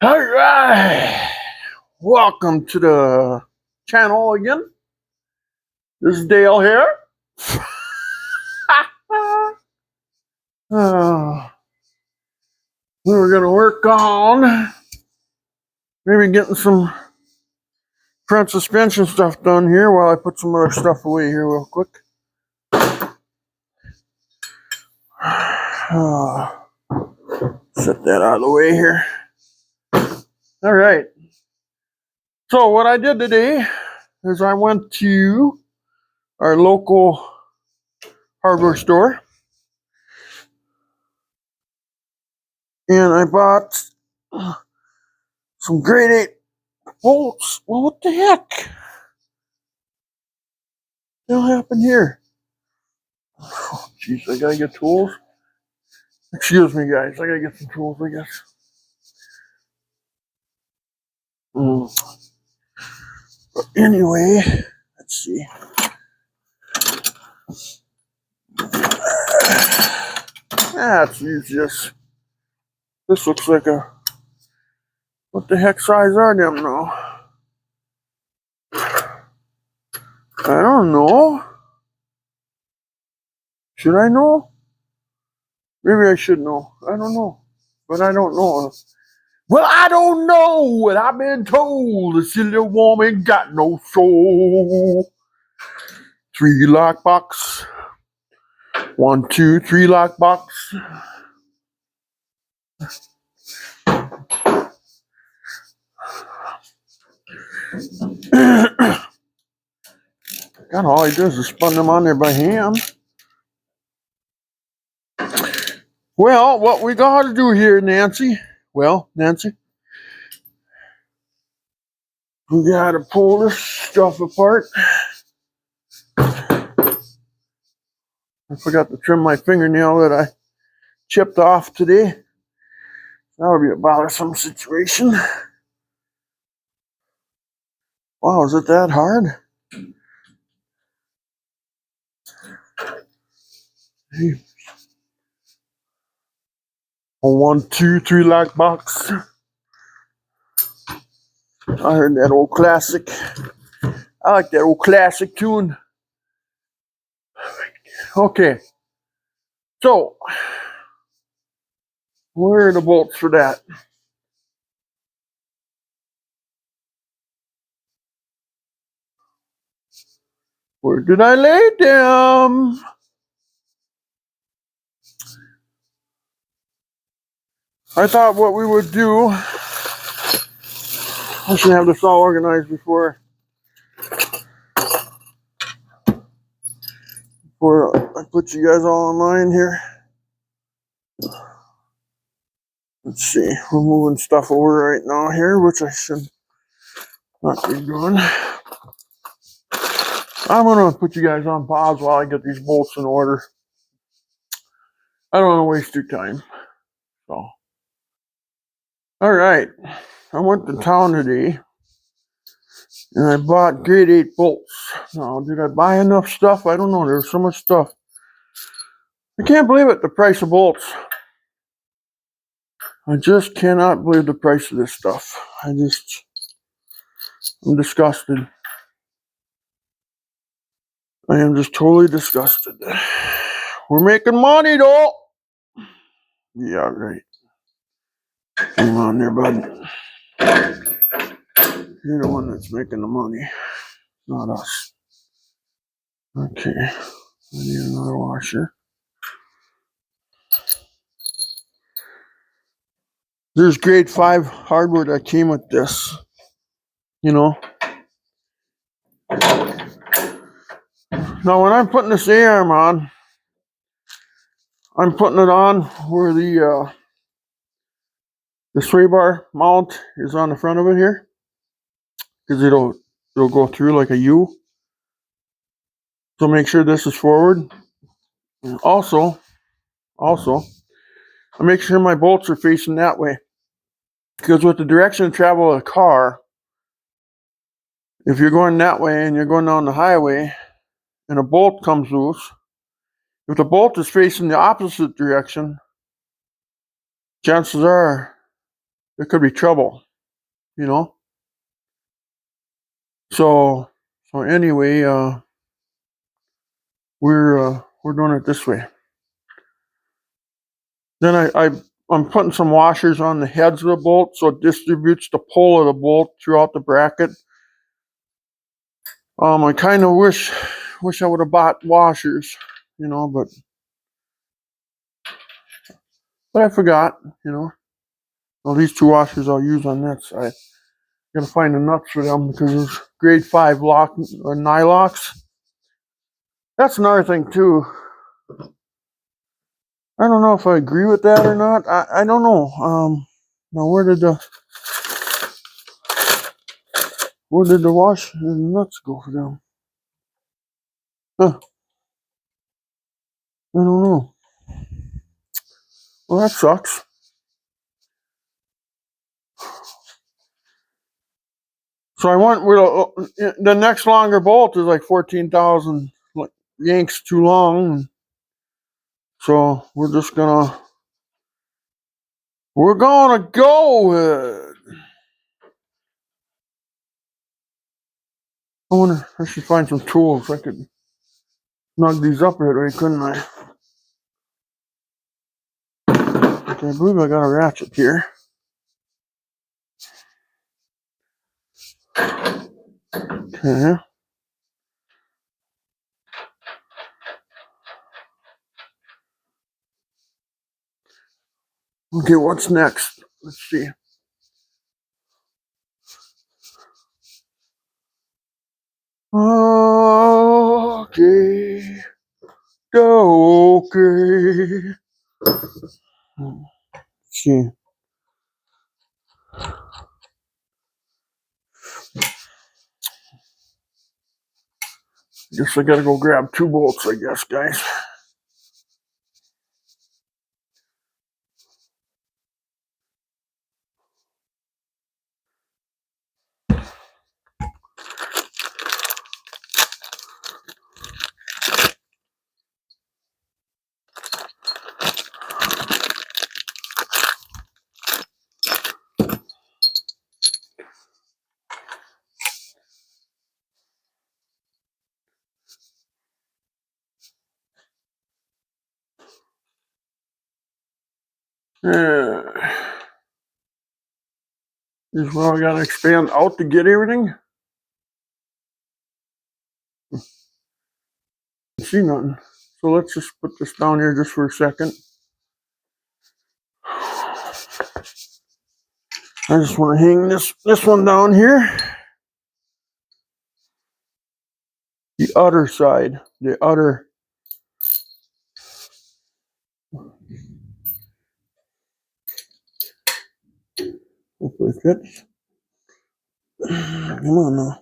All right, welcome to the channel again. This is Dale here. uh, we were going to work on maybe getting some front suspension stuff done here while I put some other stuff away here real quick. Set that out of the way here. All right. So what I did today is I went to our local hardware store and I bought some grade 8 bolts. Well, what the heck? What happened here? Oh, jeez, I gotta get tools. Excuse me, guys. I gotta get some tools, I guess. But anyway, let's see. That's easiest. This looks like a. What the heck size are them now? I don't know. Should I know? Maybe I should know. I don't know. But I don't know. Well, I don't know what I've been told. The silly woman got no soul. 3 lock box. 1, 2, 3 lock box. God, all I do is spun them on there by hand. Well, what we got to do here, Nancy. Well, Nancy, we got to pull this stuff apart. I forgot to trim my fingernail that I chipped off today. That would be a bothersome situation. Wow, is it that hard? Hey. 1, 2, 3 lock box. I heard that old classic. I like that old classic tune. Okay. So, where are the bolts for that? Where did I lay them? I thought what we would do, I should have this all organized before I put you guys all online here. Let's see, we're moving stuff over right now here, which I should not be doing. I'm going to put you guys on pause while I get these bolts in order. I don't want to waste your time. So, all right, I went to town today and I bought grade 8 bolts. Now, did I buy enough stuff? I don't know. There's so much stuff. I can't believe it, the price of bolts. I just cannot believe the price of this stuff. I'm disgusted. I am just totally disgusted. We're making money, though. Yeah, right. Come on there, bud. You're the one that's making the money, not us. Okay. I need another washer. There's grade 5 hardware that came with this. You know. Now, when I'm putting this A-arm on, I'm putting it on where the sway bar mount is on the front of it here, because it'll go through like a U. So make sure this is forward. And also, I make sure my bolts are facing that way, because with the direction of travel of the car, if you're going that way and you're going down the highway and a bolt comes loose, if the bolt is facing the opposite direction, chances are there could be trouble, you know. So anyway, we're doing it this way. Then I'm putting some washers on the heads of the bolt so it distributes the pull of the bolt throughout the bracket. I kind of wish I would have bought washers, you know, but I forgot, you know. Well, these 2 washers I'll use on that side. Gotta find the nuts for them because there's grade 5 nylocks. That's another thing too. I don't know if I agree with that or not. I don't know. Now where did the wash and nuts go for them? Huh. I don't know. Well, that sucks. So I went with the next longer bolt is like 14,000 yanks too long. So we're gonna go with it. I wonder, I should find some tools. I could snug these up right, couldn't I? Okay, I believe I got a ratchet here. Okay. Okay, what's next? Let's see. Okay. Okay. Let's see. Guess I gotta go grab 2 bolts, I guess, guys. Is where I gotta expand out to get everything. See nothing. So let's just put this down here just for a second. I just want to hang this one down here. The other side. The other. Hopefully it fits. Come on now.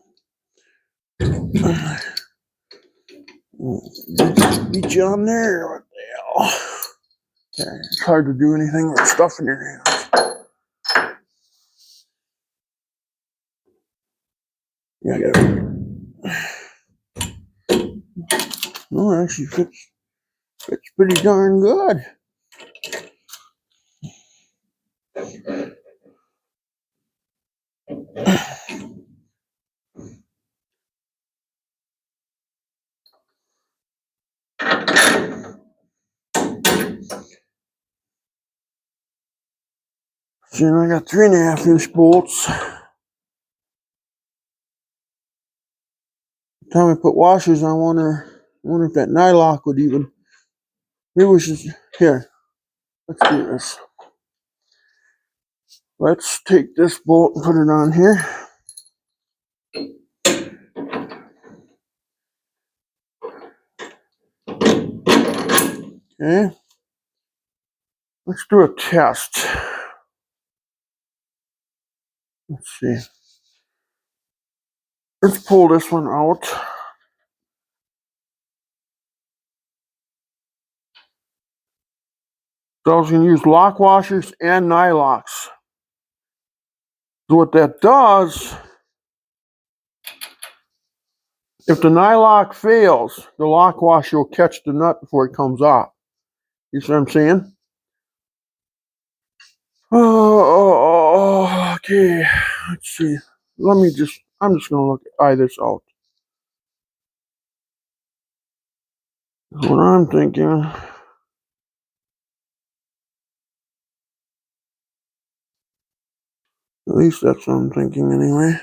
Beat you on there. What the hell? Okay, it's hard to do anything with stuff in your hands. Yeah, I got it. No, it actually fits pretty darn good. See, I got 3.5 inch bolts. Every time I put washers, I wonder if that nylock would even. Maybe we should. Here, let's do this. Let's take this bolt and put it on here. Okay. Let's do a test. Let's see. Let's pull this one out. So I was going to use lock washers and nylocks. So what that does, if the nylock fails, the lock washer will catch the nut before it comes off. You see what I'm saying? Okay, let's see. I'm just gonna eye this out. What I'm thinking. At least that's what I'm thinking anyway.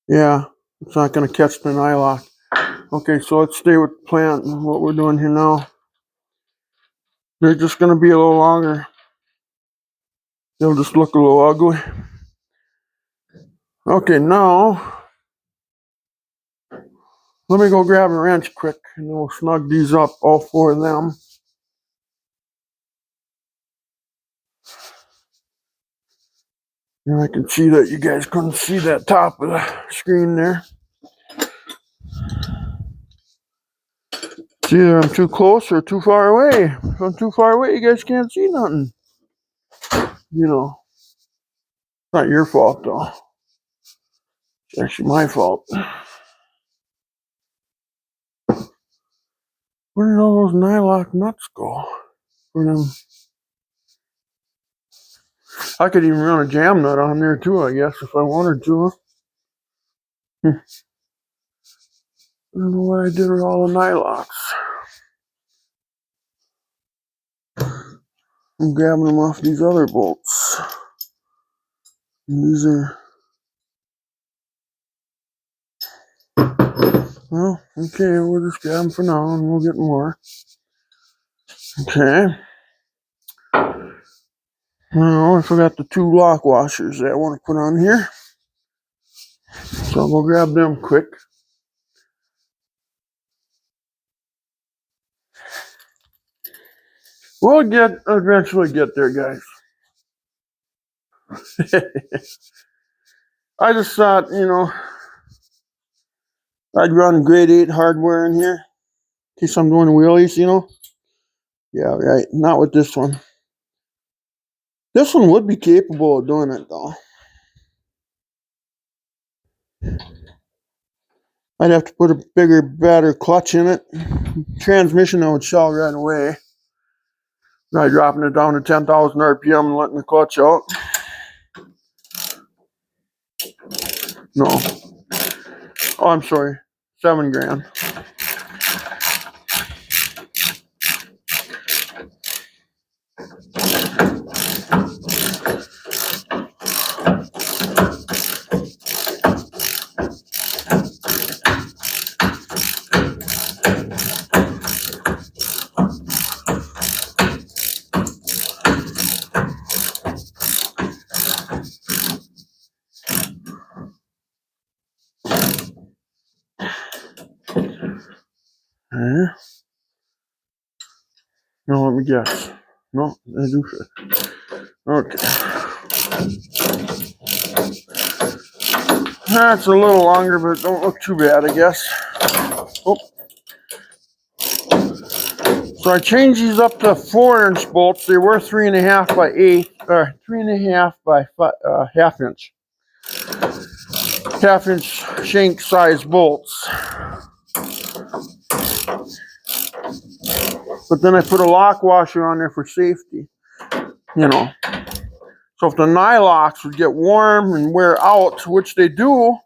Yeah, it's not gonna catch the nylock. Okay, so let's stay with the plant and what we're doing here now. They're just gonna be a little longer. They'll just look a little ugly. Okay, now let me go grab a wrench quick and then we'll snug these up, all four of them. And I can see that you guys couldn't see that top of the screen there. It's either I'm too close or too far away. If I'm too far away, you guys can't see nothing. You know, it's not your fault though. It's actually my fault. Where did all those nylock nuts go? For them? I could even run a jam nut on there too, I guess, if I wanted to. I don't know what I did with all the nylocks. I'm grabbing them off these other bolts. And these are... Well, okay, we'll just grab them for now and we'll get more. Okay. Now, I forgot the two lock washers that I want to put on here. So I'll go grab them quick. We'll eventually get there, guys. I just thought, you know, I'd run grade 8 hardware in here in case I'm doing wheelies, you know. Yeah, right. Not with this one. This one would be capable of doing it, though. I'd have to put a bigger, better clutch in it. Transmission, I would shell right away. By dropping it down to 10,000 RPM and letting the clutch out. No. Oh, I'm sorry. $7,000. No, let me guess. No, I do fit. Okay. That's a little longer, but don't look too bad, I guess. Oh. So I changed these up to 4-inch bolts. They were 3.5 by 8, or 3.5 by 1/2 inch. 1/2 inch shank size bolts. But then I put a lock washer on there for safety, you know. So if the nylocks would get warm and wear out, which they do,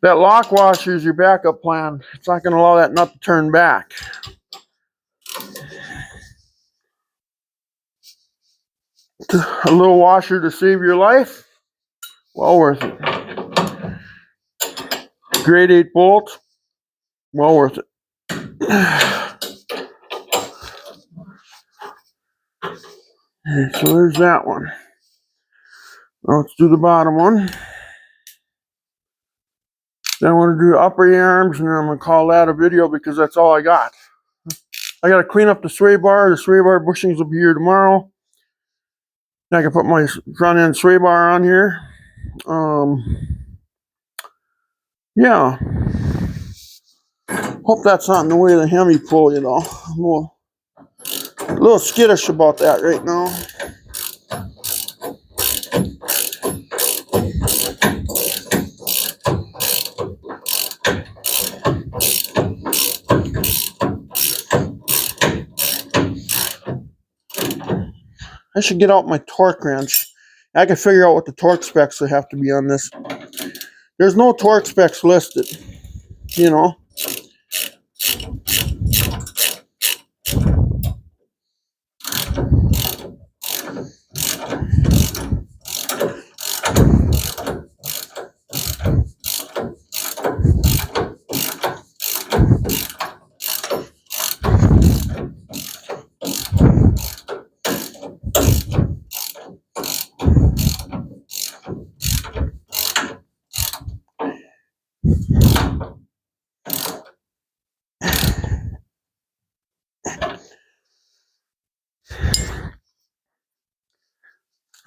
that lock washer is your backup plan. It's not going to allow that nut to turn back. A little washer to save your life, well worth it. Grade 8 bolt, well worth it. Okay, so there's that one. Now let's do the bottom one. Then I want to do the upper arms, and then I'm going to call that a video because that's all I got. I got to clean up the sway bar. The sway bar bushings will be here tomorrow. I can put my front end sway bar on here. Yeah. Hope that's not in the way of the Hemi pull, you know. I'm a little skittish about that right now. I should get out my torque wrench. I can figure out what the torque specs would have to be on this. There's no torque specs listed, you know.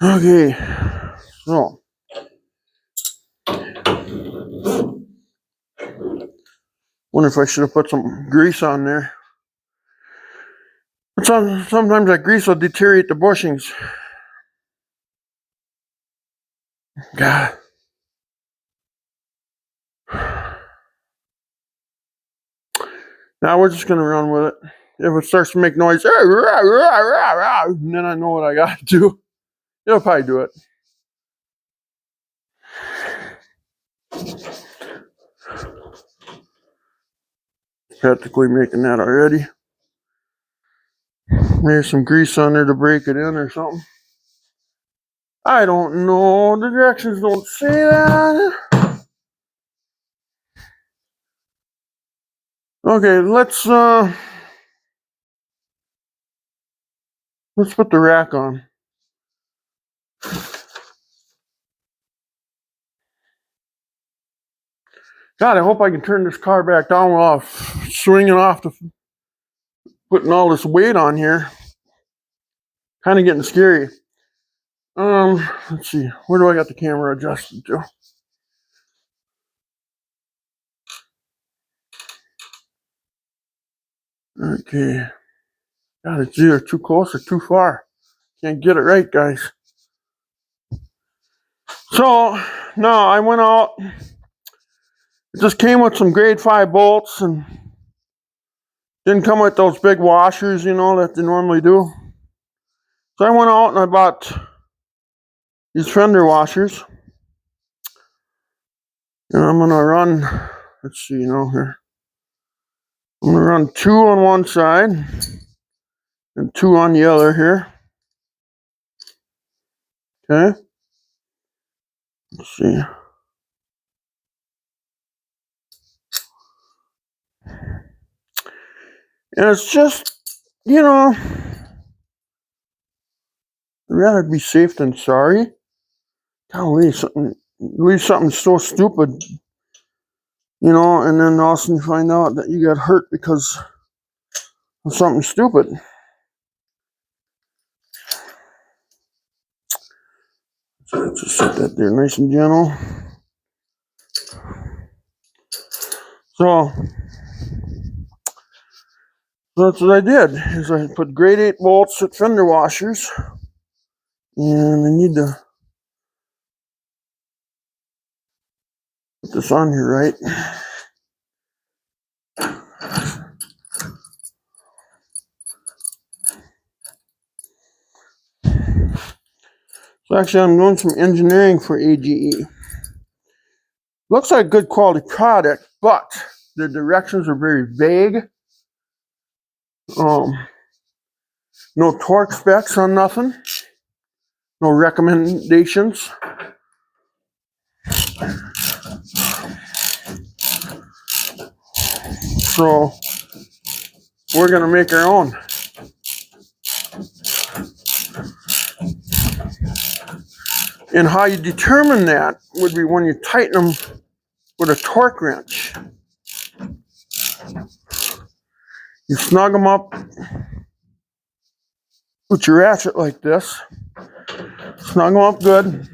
Okay, so wonder if I should have put some grease on there. But sometimes that grease will deteriorate the bushings. God. Now we're just gonna run with it. If it starts to make noise, then I know what I got to do. It'll probably do it. Practically making that already. Maybe some grease on there to break it in or something. I don't know. The directions don't say that. Okay, let's put the rack on. God, I hope I can turn this car back down without swinging off to putting all this weight on here. Kind of getting scary. Let's see. Where do I got the camera adjusted to? Okay. God, it's either too close or too far. Can't get it right, guys. So, no, I went out. It just came with some grade 5 bolts and didn't come with those big washers, you know, that they normally do. So I went out and I bought these fender washers. And I'm going to run, let's see, you know, here. I'm going to run 2 on one side and 2 on the other here. Okay. Let's see. And it's just, you know, I'd rather be safe than sorry. Golly, leave something so stupid, you know, and then all of a sudden you find out that you got hurt because of something stupid. So just set that there nice and gentle. So that's what I did, is I put grade 8 bolts at fender washers. And I need to put this on here right. So actually I'm doing some engineering for AJE. Looks like a good quality product, but the directions are very vague. No torque specs on nothing. No recommendations. So we're going to make our own. And how you determine that would be when you tighten them with a torque wrench. You snug them up with your ratchet like this. Snug them up good.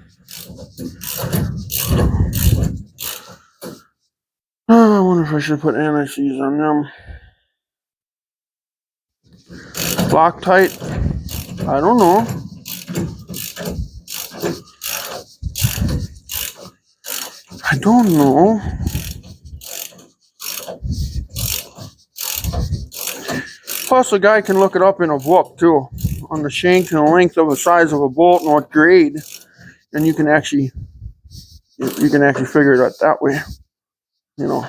Oh, I wonder if I should put anti-seize on them. Loctite? I don't know. I don't know. Plus, a guy can look it up in a book too. on the shank and the length of the size of a bolt and what grade, and you can actually figure it out that way, you know.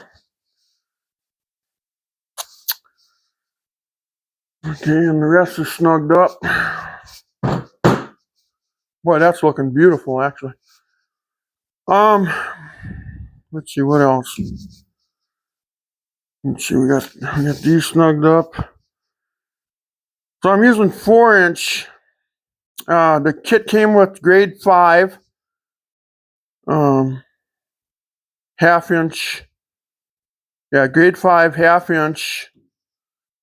Okay, and the rest is snugged up. Boy, that's looking beautiful, actually. Let's see what else. Let's see, we got these snugged up. So I'm using 4-inch. The kit came with grade 5, half-inch. Yeah, grade 5 half-inch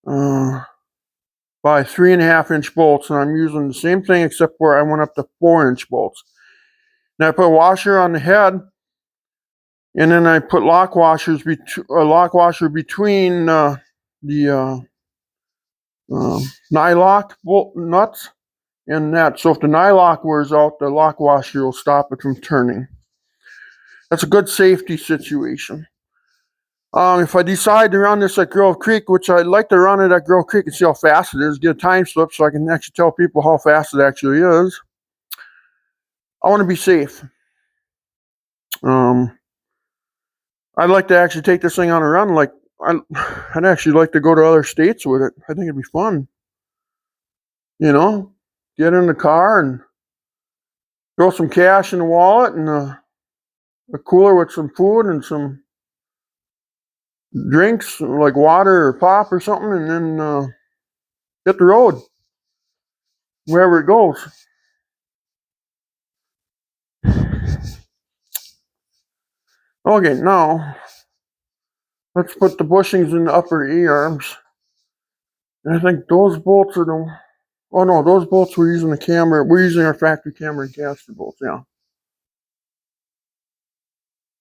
by 3.5-inch bolts, and I'm using the same thing except where I went up to 4-inch bolts. Now I put a washer on the head, and then I put lock washer between the nylock bolt nuts and that. So if the nylock wears out, the lock washer will stop it from turning. That's a good safety situation. If I decide to run this at Grove Creek, which I'd like to run it at Grove Creek and see how fast it is, get a time slip so I can actually tell people how fast it actually is. I want to be safe. I'd like to actually take this thing on a run. Like I'd actually like to go to other states with it. I think it'd be fun. You know, get in the car and throw some cash in the wallet and a cooler with some food and some drinks like water or pop or something, and then hit the road wherever it goes. Okay, now let's put the bushings in the upper E-arms. And I think those bolts are the... Oh no, those bolts we're using the camera. We're using our factory camera and caster bolts, yeah.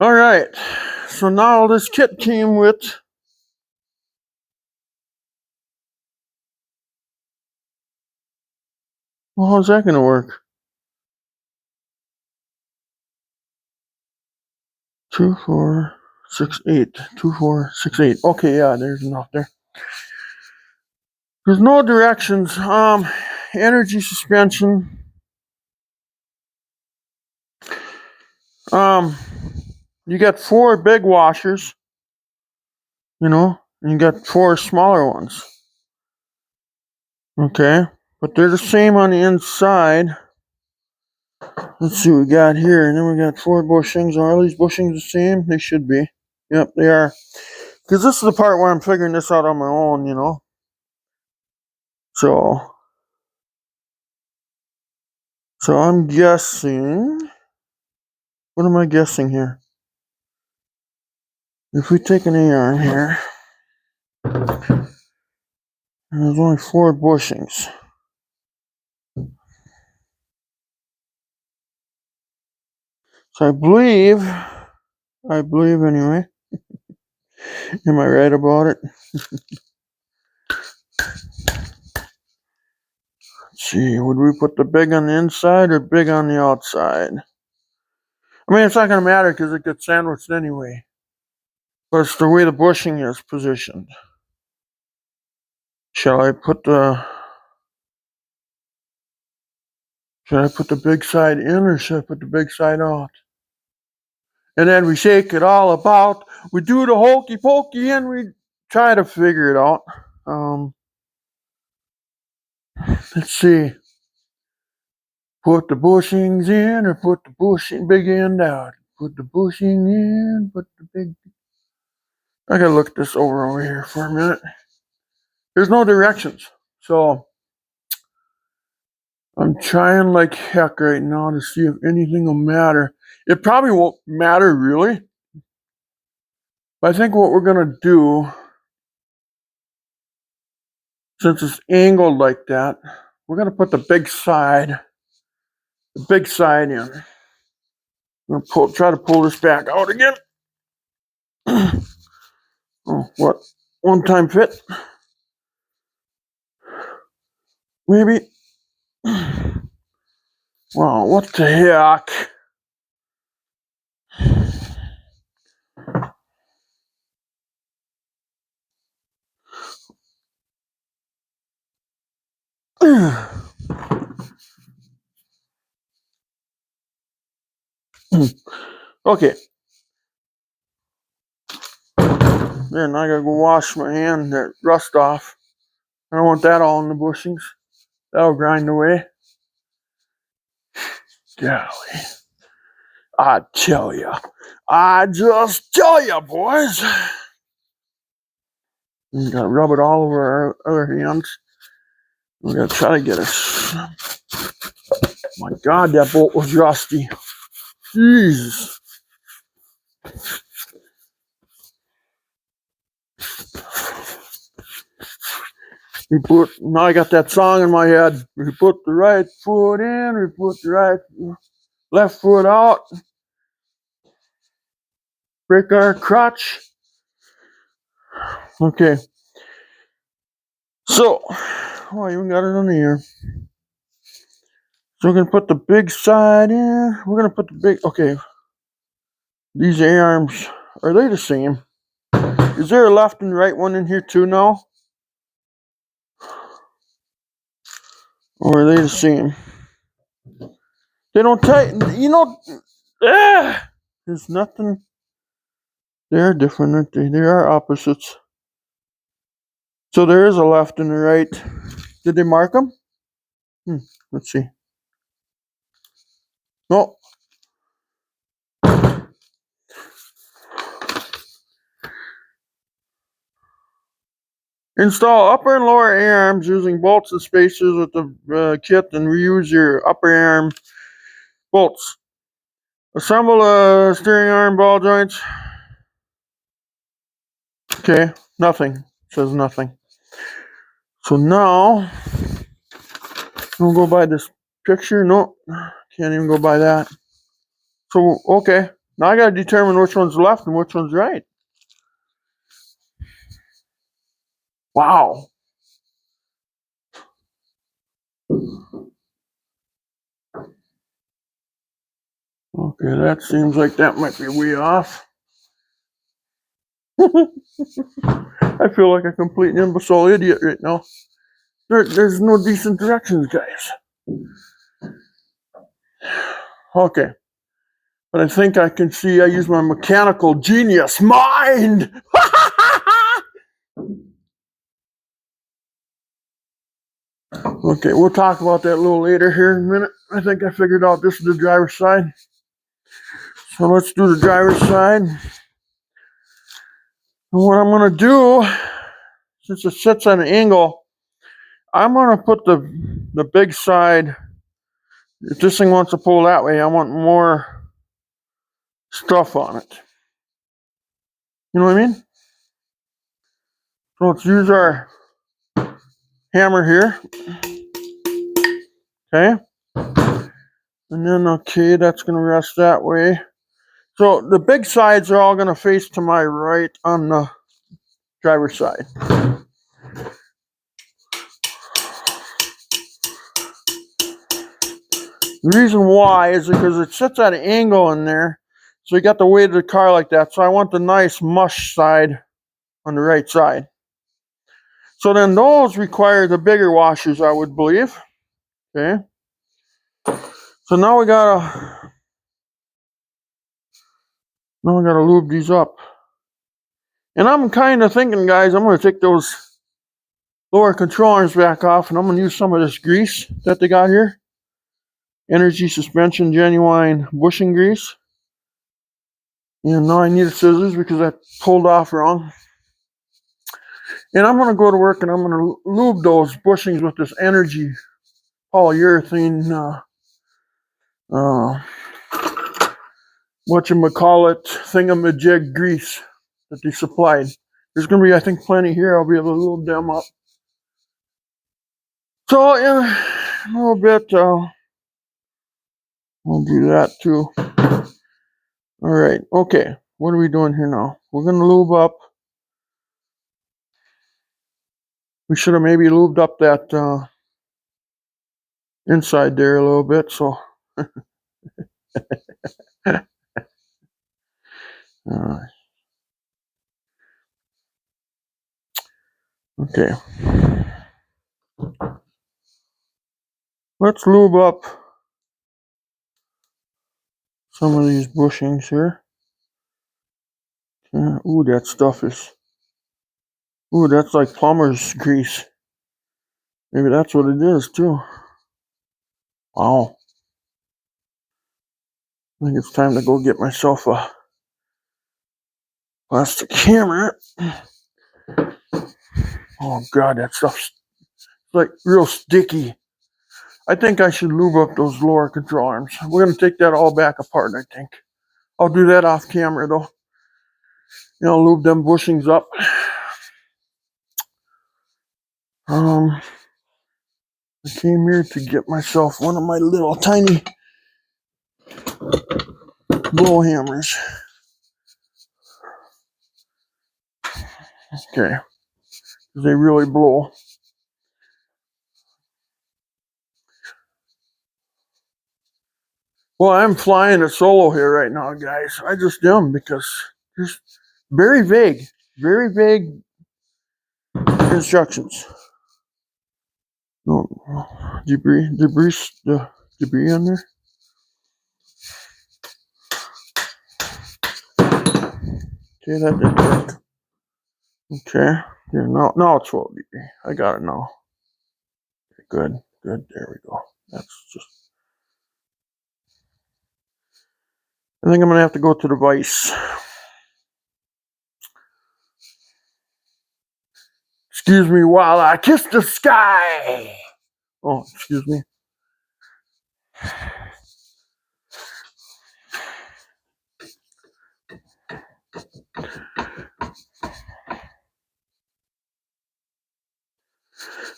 Alright, so now this kit came with... Well, how's that going to work? 2, 4, 6, 8. 2, 4, 6, 8. Okay, yeah, there's enough there. There's no directions. Energy suspension. You got 4 big washers, you know, and you got 4 smaller ones. Okay, but they're the same on the inside. Let's see what we got here. And then we got 4 bushings. Are all these bushings the same? They should be. Yep, they are. Because this is the part where I'm figuring this out on my own, you know. So I'm guessing. What am I guessing here? If we take an A-arm here, and there's only 4 bushings. So I believe anyway. Am I right about it? Let's see, would we put the big on the inside or big on the outside? I mean, it's not going to matter because it gets sandwiched anyway. But it's the way the bushing is positioned. Should I put the big side in or should I put the big side out? And then we shake it all about. We do the hokey pokey and we try to figure it out. Let's see. Put the bushings in or put the bushing big end out. Put the bushing in, put the big... I gotta look this over here for a minute. There's no directions. So I'm trying like heck right now to see if anything will matter. It probably won't matter really. But I think what we're gonna do, since it's angled like that, we're gonna put the big side in. I'm gonna try to pull this back out again. Oh, what? One-time fit? Maybe. Wow, what the heck? Okay. Then I gotta go wash my hand, that rust off. I don't want that all in the bushings. That'll grind away. Golly. I tell ya. I just tell ya, boys. We gotta rub it all over our other hands. We gotta try to get it. My God, that bolt was rusty. Jesus. Now I got that song in my head. We put the right foot in, we put the left foot out. Break our crotch. Okay. So, oh, I even got it on here. So we're gonna put the big side in. We're gonna put the big, okay. These A-arms, are they the same? Is there a left and right one in here too now? Or are they the same? They don't tighten, there's nothing. They're different, aren't they? They are opposites. So there is a left and a right. Did they mark them? Let's see. No. Install upper and lower A-arms using bolts and spacers with the kit, and reuse your upper A-arm bolts. Assemble a steering arm ball joints. Okay, nothing. It says nothing. So now, we'll go by this picture. No, can't even go by that. So, okay. Now I got to determine which one's left and which one's right. Wow. Okay, that seems like that might be way off. I feel like a complete imbecile idiot right now. There's no decent directions, guys. Okay. But I think I can see I use my mechanical genius mind. Okay, we'll talk about that a little later here in a minute. I think I figured out this is the driver's side. So let's do the driver's side. And what I'm going to do, since it sits at an angle, I'm going to put the big side. If this thing wants to pull that way, I want more stuff on it. You know what I mean? So let's use our hammer here. Okay. And then, okay, that's going to rest that way. So the big sides are all going to face to my right on the driver's side. The reason why is because it sits at an angle in there. So you got the weight of the car like that. So I want the nice mush side on the right side. So then those require the bigger washers, I would believe. Okay. So now we gotta lube these up. And I'm kind of thinking, guys, I'm gonna take those lower control arms back off, and I'm gonna use some of this grease that they got here. Energy Suspension Genuine bushing grease. And now I need scissors because I pulled off wrong. And I'm going to go to work and I'm going to lube those bushings with this Energy polyurethane, whatchamacallit, thingamajig grease that they supplied. There's going to be, I think, plenty here. I'll be able to lube them up. So, in a little bit, we'll do that too. All right, okay. What are we doing here now? We're going to lube up. We should have maybe lubed up that inside there a little bit, so. Okay. Let's lube up some of these bushings here. Ooh, that stuff is. Ooh, that's like plumber's grease. Maybe that's what it is too. Wow. I think it's time to go get myself a plastic hammer. Oh God, that stuff's like real sticky. I think I should lube up those lower control arms. We're gonna take that all back apart, I think. I'll do that off camera though. You know, lube them bushings up. I came here to get myself one of my little tiny blow hammers. Okay, they really blow. Well, I'm flying a solo here right now, guys. I just am because there's very vague instructions. No debris on there. Okay, that didn't work. Okay, here now it's 12 degrees. I got it now. Okay, good. There we go. That's just. I think I'm gonna have to go to the vise. Excuse me while I kiss the sky. Oh, excuse me.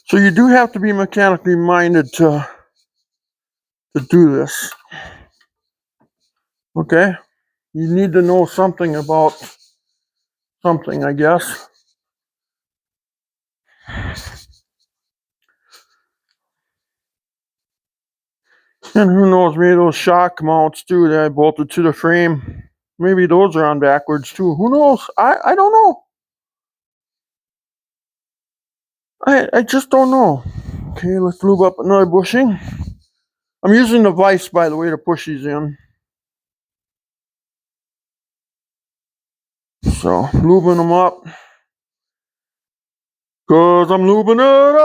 So you do have to be mechanically minded to do this. Okay? You need to know something about something, I guess. And who knows, maybe those shock mounts too that I bolted to the frame, maybe those are on backwards too. Who knows? I don't know. I just don't know. Okay, let's lube up another bushing. I'm using the vise, by the way, to push these in. So, lubing them up. Cause I'm lubing it up.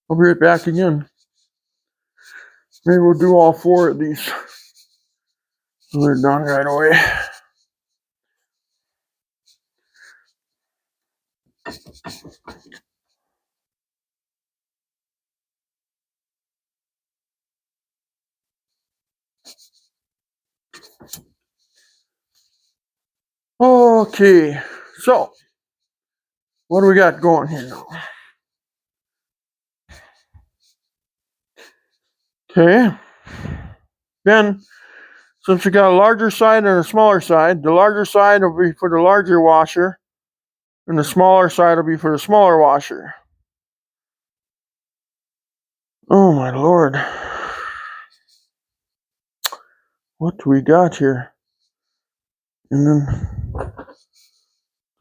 I'll be right back again. Maybe we'll do all 4 of these. So they're done right away. Okay, so what do we got going here now? Okay, then since we got a larger side and a smaller side, the larger side will be for the larger washer, and the smaller side will be for the smaller washer. Oh my Lord. What do we got here? And then,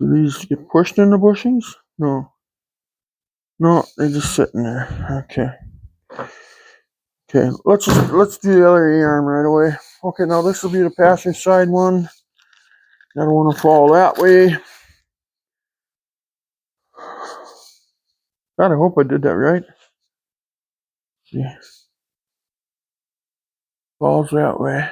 do these get pushed in the bushings? No. No, they're just sitting there. Okay, let's do the other E-arm right away. Okay, now this will be the passenger side one. I don't want to fall that way. God, I hope I did that right. See, falls that way.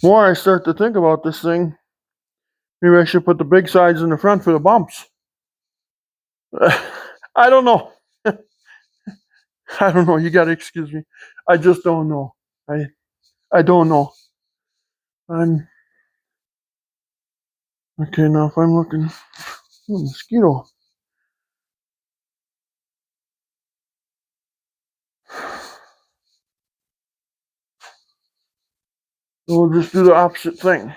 More I start to think about this thing, maybe I should put the big sides in the front for the bumps. I don't know. I don't know. You gotta excuse me. I just don't know. I don't know. I'm okay now. If I'm looking, mosquito. We'll just do the opposite thing.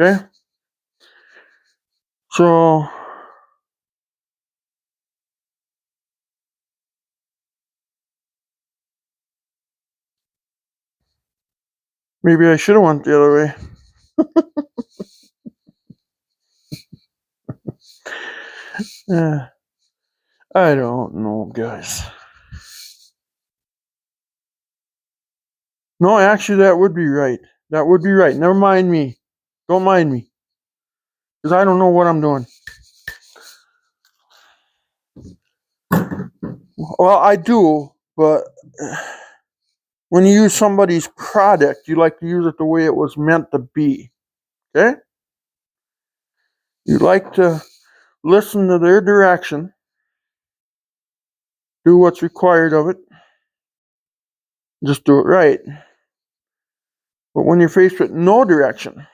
Okay. So Maybe I should have went the other way. I don't know, guys. No, actually, that would be right. That would be right. Never mind me. Don't mind me. Because I don't know what I'm doing. Well, I do, but when you use somebody's product, you like to use it the way it was meant to be. Okay? You like to listen to their direction, do what's required of it, just do it right. But when you're faced with no direction,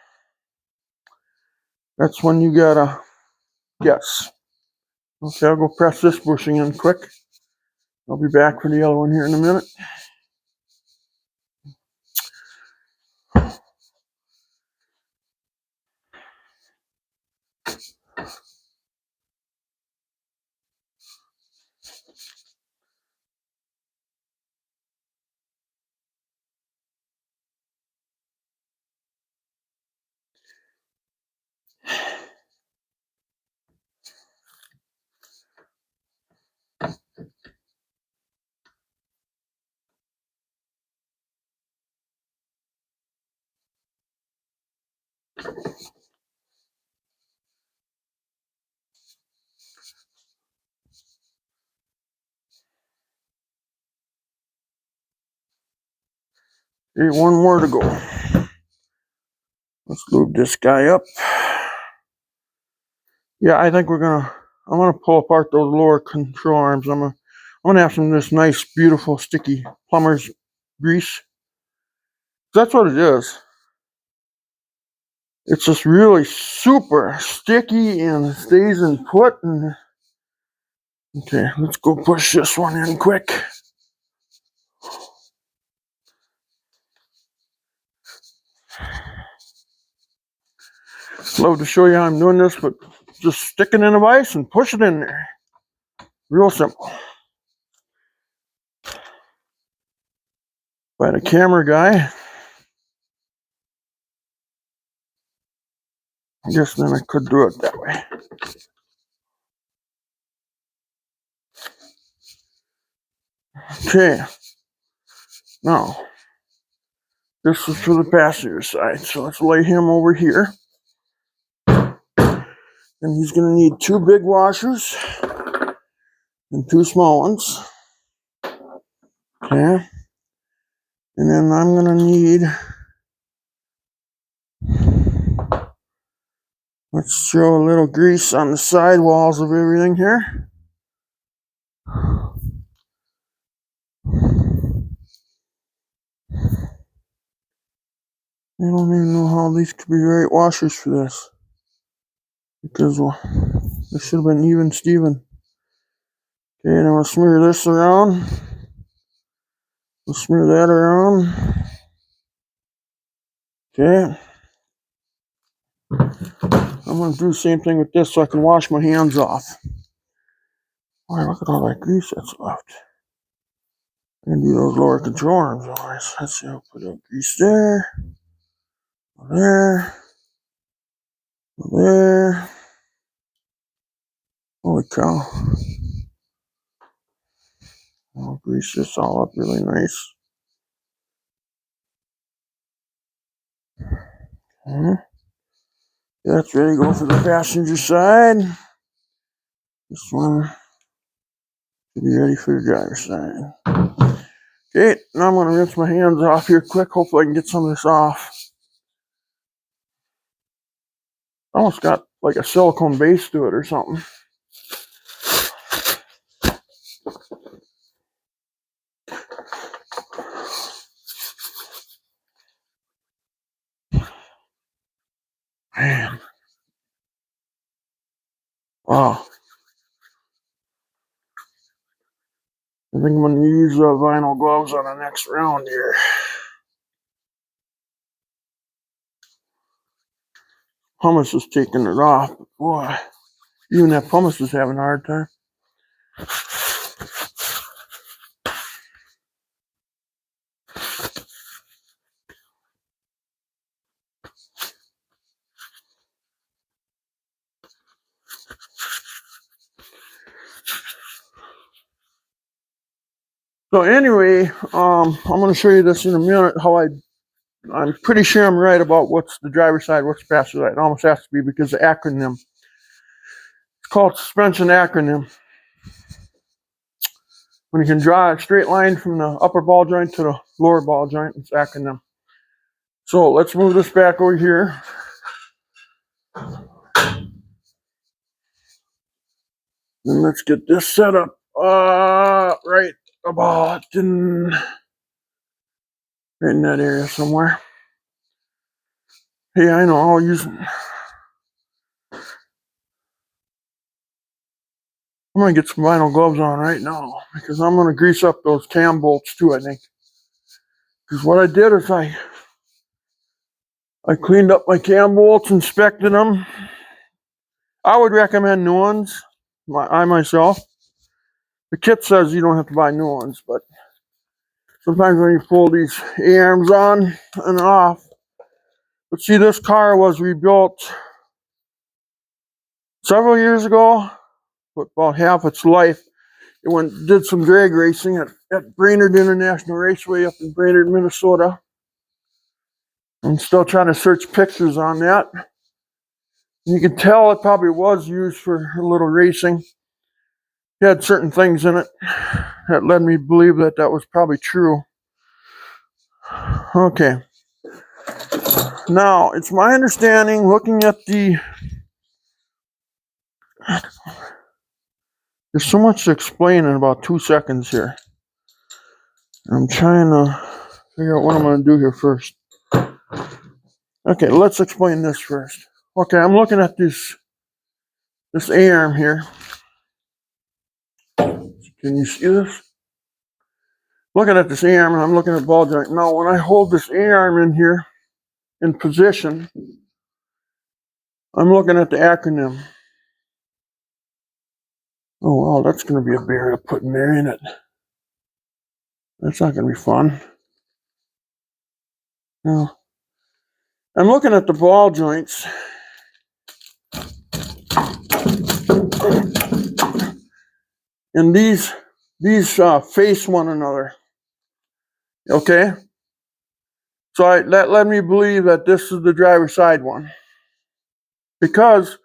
that's when you gotta guess. Okay, I'll go press this bushing in quick. I'll be back for the yellow one here in a minute. Okay, one more to go. Let's lube this guy up. Yeah, I think I'm gonna pull apart those lower control arms. I'm gonna have some of this nice, beautiful, sticky plumber's grease. That's what it is. It's just really super sticky and stays in put. And okay, let's go push this one in quick. Love to show you how I'm doing this, but just stick it in a vise and push it in there. Real simple. By the camera guy, I guess then I could do it that way. Okay, now this is for the passenger side, so let's lay him over here. And he's going to need 2 big washers and 2 small ones. Okay. And then I'm going to need, let's throw a little grease on the side walls of everything here. I don't even know how these could be right washers for this. Because, well, this should have been even Steven. Okay, and I'm going to smear this around. We'll smear that around. Okay. I'm going to do the same thing with this so I can wash my hands off. Boy, look at all that grease that's left. I'm going to do those lower control arms always. Let's see, I'll put a grease there. There. There. Holy cow. I'll grease this all up really nice. Okay. That's ready to go for the passenger side. This one should be ready for the driver's side. Okay, now I'm going to rinse my hands off here quick. Hopefully I can get some of this off. Almost got like a silicone base to it or something. Man. Wow. I think I'm going to use vinyl gloves on the next round here. Pumice is taking it off. Boy, even that pumice is having a hard time. So anyway, I'm going to show you this in a minute. I'm pretty sure I'm right about what's the driver's side, what's the passenger side. It almost has to be because the acronym. It's called suspension acronym. When you can draw a straight line from the upper ball joint to the lower ball joint, it's acronym. So let's move this back over here. And let's get this set up right about right in that area somewhere. Hey, I know, I'll use I'm gonna get some vinyl gloves on right now because I'm gonna grease up those cam bolts too, I think. Because what I did is I cleaned up my cam bolts, inspected them. I would recommend new ones, I myself. The kit says you don't have to buy new ones, but sometimes when you pull these A-arms on and off. But see, this car was rebuilt several years ago, but about half its life. It did some drag racing at Brainerd International Raceway up in Brainerd, Minnesota. I'm still trying to search pictures on that. You can tell it probably was used for a little racing. It had certain things in it that led me to believe that that was probably true. Okay. Now, it's my understanding, looking at there's so much to explain in about 2 seconds here. I'm trying to figure out what I'm going to do here first. Okay, let's explain this first. Okay, I'm looking at this A-arm here. Can you see this? Looking at this A-arm, and I'm looking at ball joint. Now, when I hold this A-arm in here, in position, I'm looking at the acronym. Oh, wow, that's going to be a bear to put in there, ain't it? That's not going to be fun. No. I'm looking at the ball joints. And these face one another. Okay? So that led me to believe that this is the driver's side one. Because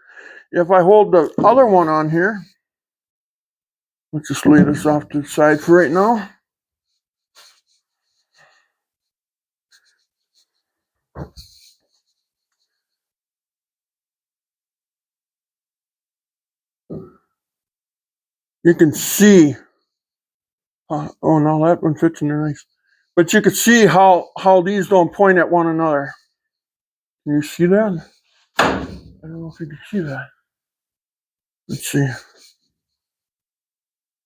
if I hold the other one on here, let's just leave this off to the side for right now. You can see, oh no, that one fits in there nice. But you can see how these don't point at one another. Can you see that? I don't know if you can see that. Let's see.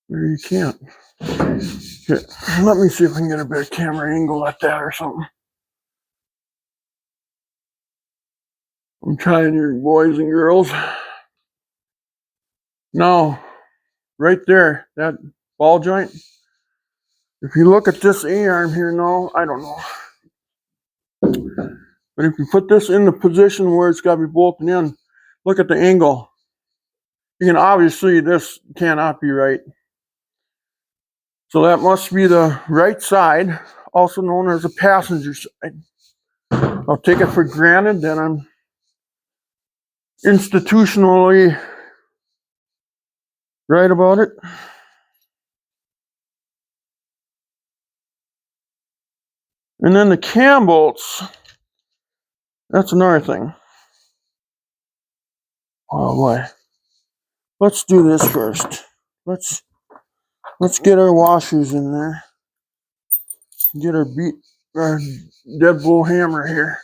Maybe you can't. Here, let me see if I can get a better camera angle at that or something. I'm trying here, boys and girls. Now, right there, that ball joint. If you look at this A-arm here now, I don't know. But if you put this in the position where it's got to be bolted in, look at the angle. You can obviously, this cannot be right. So that must be the right side, also known as the passenger side. I'll take it for granted that I'm institutionally right about it. And then the cam bolts, that's another thing. Oh boy. Let's do this first. Let's get our washers in there. Get our deadbolt hammer here.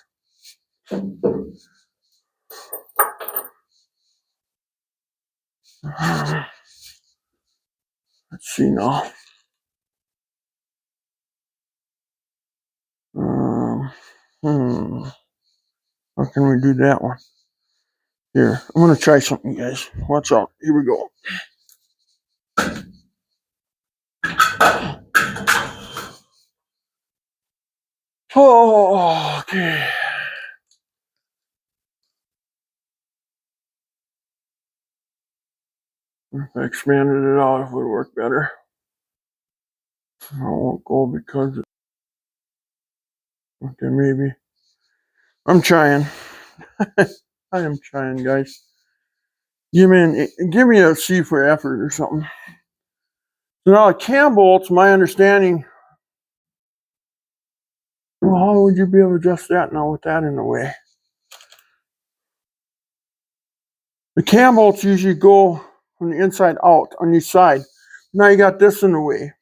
Let's see now. How can we do that one? Here, I'm gonna try something, guys. Watch out. Here we go. Oh, okay. If I expanded it out, it would work better. I won't go because okay, maybe. I'm trying. I am trying, guys. Give me a C for effort or something. So now the cam bolts, my understanding. Well, how would you be able to adjust that now with that in the way? The cam bolts usually go from the inside out on each side. Now you got this in the way.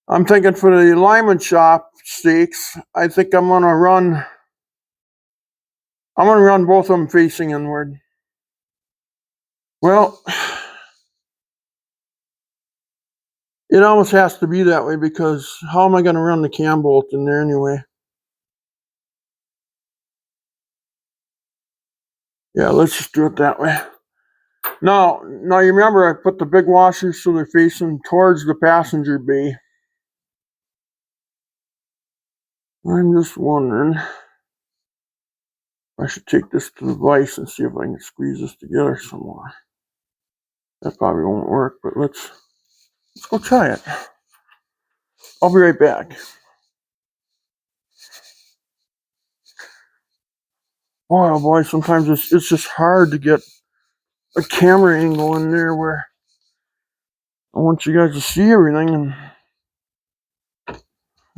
I'm thinking for the alignment shop stakes, I think I'm gonna run both of them facing inward. Well, it almost has to be that way because how am I gonna run the cam bolt in there anyway? Yeah, let's just do it that way. Now you remember I put the big washers so they're facing towards the passenger bay. I'm just wondering if I should take this to the vise and see if I can squeeze this together some more. That probably won't work, but let's go try it. I'll be right back. Oh boy, sometimes it's just hard to get a camera angle in there where I want you guys to see everything, and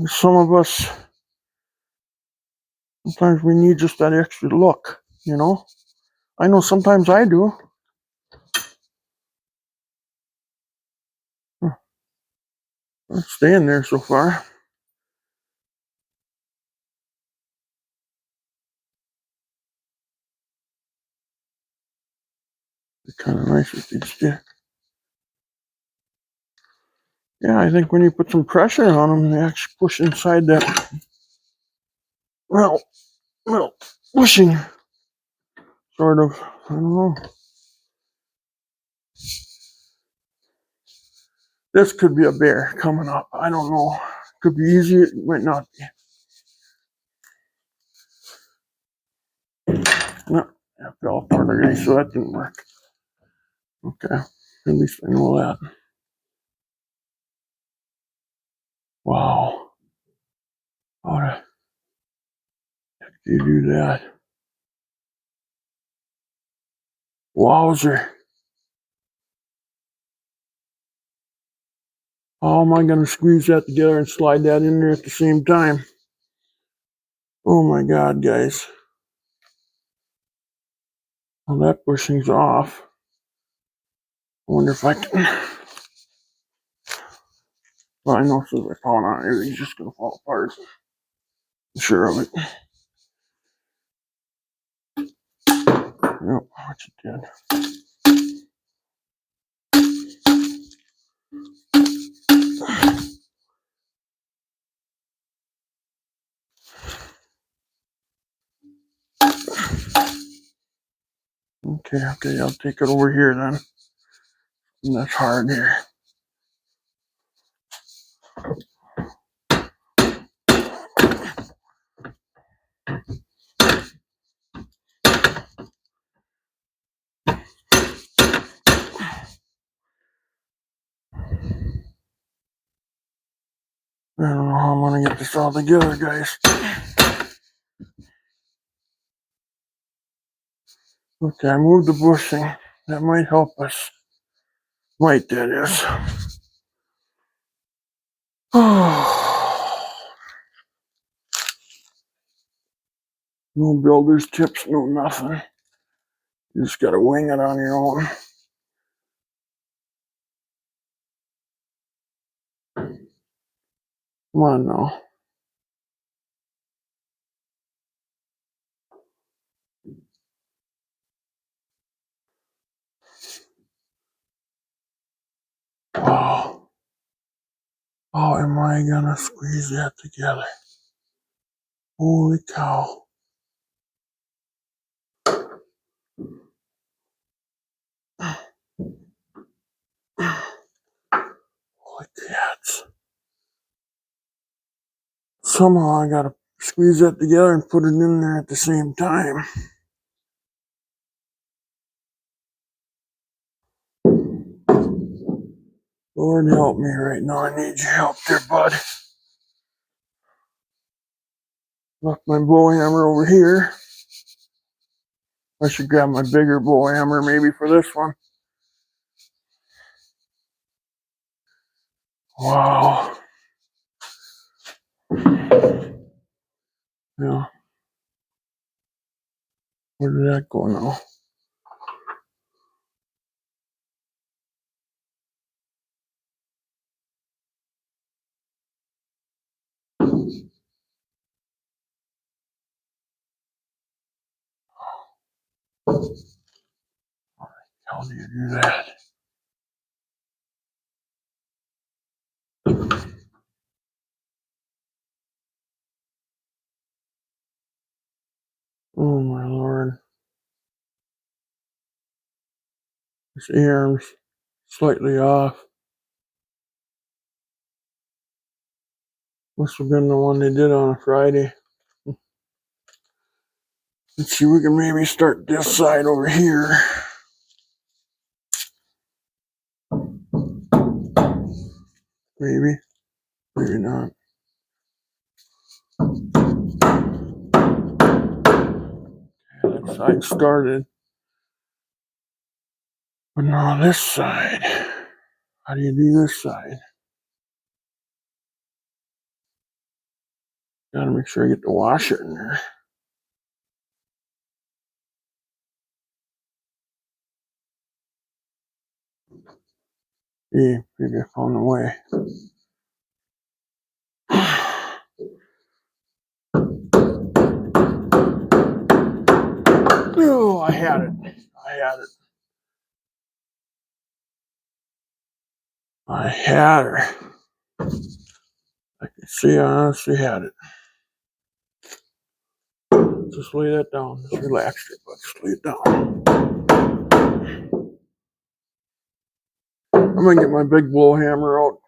some of us sometimes we need just that extra look, you know? I know sometimes I do. It's staying there so far. It's kind of nice with these two. Yeah, I think when you put some pressure on them, they actually push inside that, well, pushing, sort of. I don't know. This could be a bear coming up. I don't know. Could be easy. It might not be. No, it fell apart already, so that didn't work. Okay, at least I know that. Wow. How the heck do you do that? Wowzer. How am I going to squeeze that together and slide that in there at the same time? Oh my God, guys. Well, that bushing's off. I wonder if I can. Well, I know as soon as I fall on it, everything's just going to fall apart. I'm sure of it. Yep, what you did. Okay, I'll take it over here then. And that's hard here. I don't know how I'm going to get this all together, guys. Okay, I moved the bushing. That might help us. Might, that is. No builder's tips, no nothing. You just got to wing it on your own. Come on now. Wow. How am I going to squeeze that together? Holy cow. Holy cats. Somehow I got to squeeze that together and put it in there at the same time. Lord help me right now. I need your help there, bud. Left my blow hammer over here. I should grab my bigger blow hammer maybe for this one. Wow. Yeah. Where did that go now? How do you do that? Oh my Lord. This arm's slightly off. Must have been the one they did on a Friday. Let's see, we can maybe start this side over here. Maybe. Maybe not. That side started. But now this side. How do you do this side? Gotta make sure I get the washer in there. Yeah, maybe I found a way. Oh, I had it. I had it. I had her. I can see I honestly had it. Just lay that down. Just relax it, but just lay it down. I'm gonna get my big blow hammer out.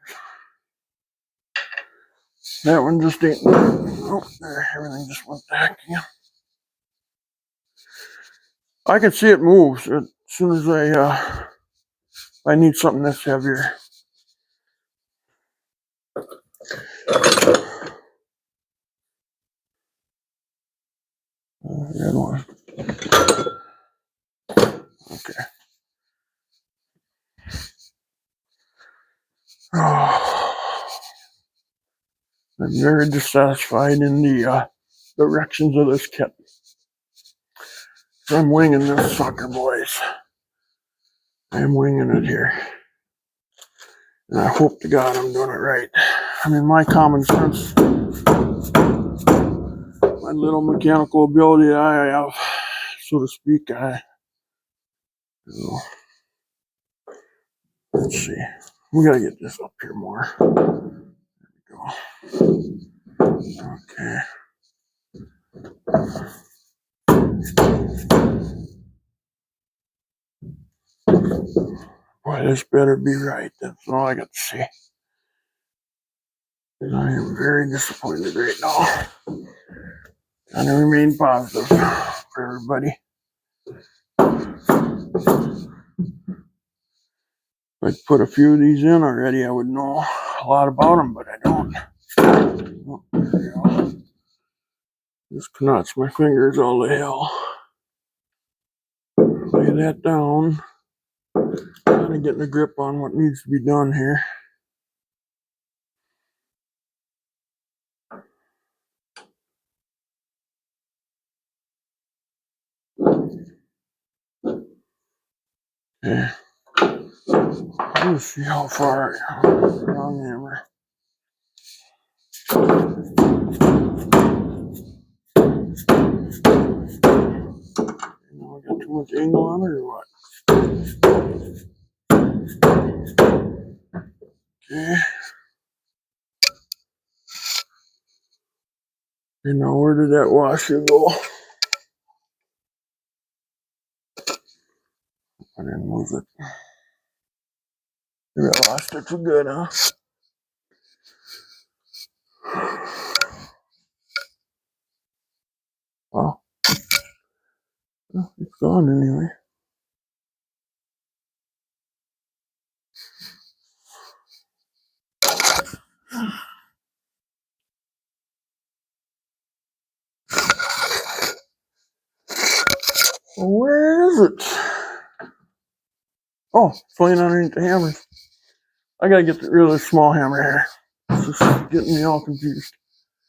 That one just ain't. Oh, there, everything just went back again. I can see it moves as soon as I need something that's heavier. Good one. Okay. Oh, I'm very dissatisfied in the directions of this kit. I'm winging this sucker, boys. I'm winging it here. And I hope to God I'm doing it right. I mean, my common sense, my little mechanical ability that I have, so to speak, you know, let's see. We gotta get this up here more. There we go. Okay. Boy, this better be right. That's all I got to say. I am very disappointed right now. Trying to remain positive for everybody. If I'd put a few of these in already, I would know a lot about them, but I don't. Oh, there we go. Just knots my fingers all to hell. Lay that down. Kind of getting a grip on what needs to be done here. Okay. Let's see how far long hammer. Now I got too much angle on it or what? Okay. And now where did that washer go? I didn't move it. Maybe I lost it for good, huh? Well, it's gone anyway. Where is it? Oh, it's laying underneath the hammer. I gotta get rid of this small hammer here. This is getting me all confused.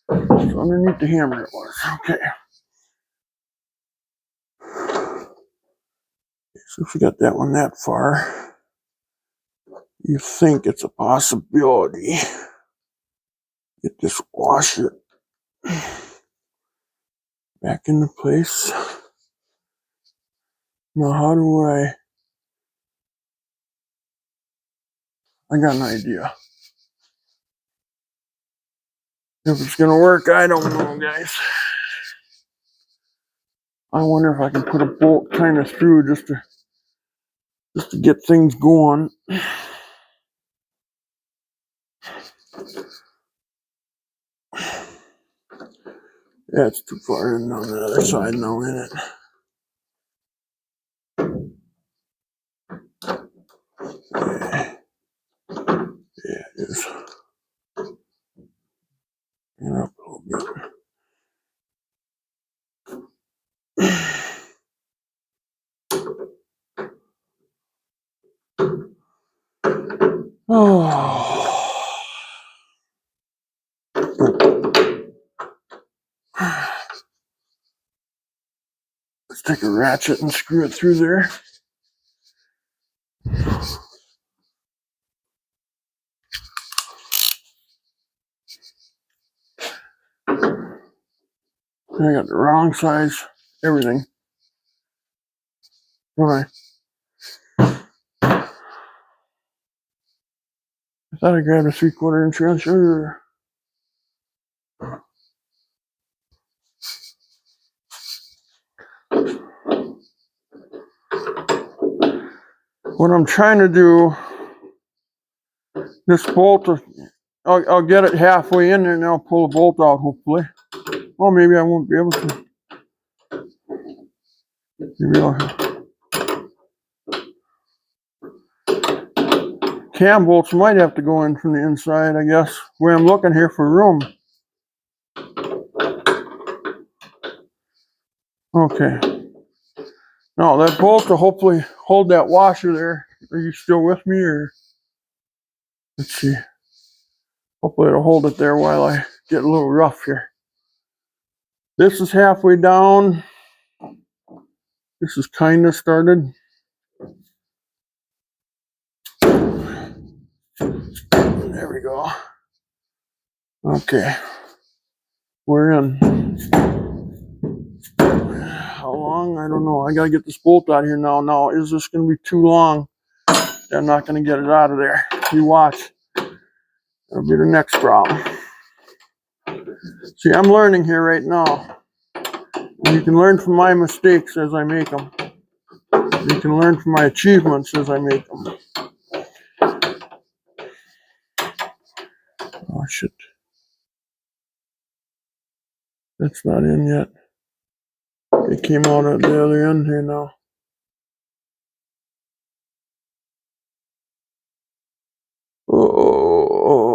So underneath the hammer it was. Okay. So if you got that one that far, you think it's a possibility. Get this washer back into place. Now how do I got an idea. If it's gonna work, I don't know, guys. I wonder if I can put a bolt kind of through just to get things going. That's too far in on the other side now, isn't it? Yeah, it is. And up a little bit. Oh. Let's take a ratchet and screw it through there. I got the wrong size, everything. Don't I? I thought I grabbed a 3/4 inch wrench. What I'm trying to do, this bolt, I'll get it halfway in there and I'll pull the bolt out, hopefully. Well, maybe I won't be able to. Maybe cam bolts might have to go in from the inside, I guess. Where I'm looking here for room. Okay. Now that bolt will hopefully hold that washer there. Are you still with me, or let's see. Hopefully it'll hold it there while I get a little rough here. This is halfway down. This is kind of started. There we go. Okay. We're in. How long? I don't know. I gotta get this bolt out of here now. Now, is this gonna be too long? I'm not gonna get it out of there. You watch. That'll be the next problem. See, I'm learning here right now. You can learn from my mistakes as I make them. You can learn from my achievements as I make them. Oh, shit. That's not in yet. It came out at the other end here now. Oh,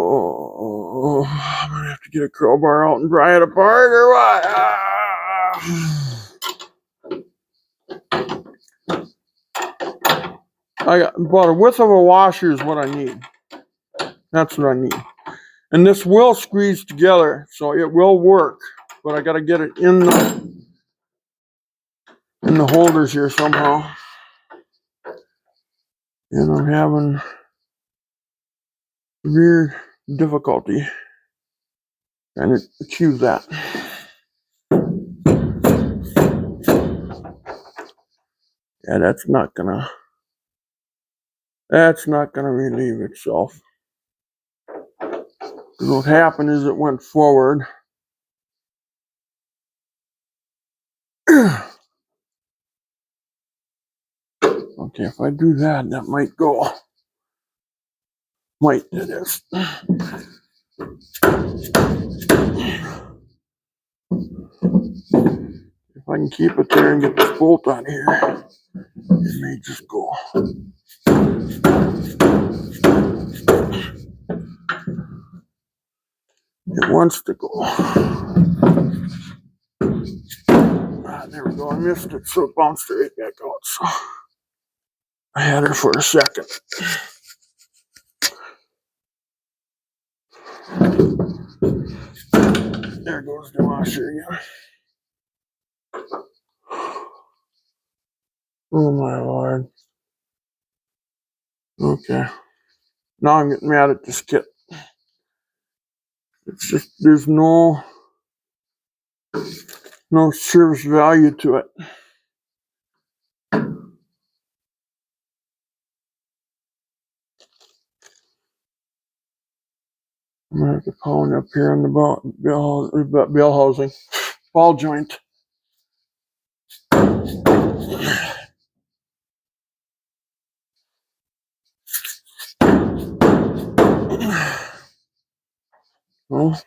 I'm gonna have to get a crowbar out and pry it apart, or what? I got about a width of a washer is what I need. That's what I need. And this will squeeze together, so it will work. But I got to get it in the holders here somehow. And I'm having severe difficulty trying to achieve that. Yeah, that's not gonna relieve itself. Because what happened is it went forward. Okay, if I do that, that might go. Might do this. If I can keep it there and get this bolt on here, it may just go. It wants to go. There we go. I missed it, so it bounced right back out. So I had her for a second. There goes the washer again. Oh my Lord. Okay. Now I'm getting mad at this kit. It's just, there's no service value to it. I'm gonna have to pound up here on the bell housing, ball joint. Well,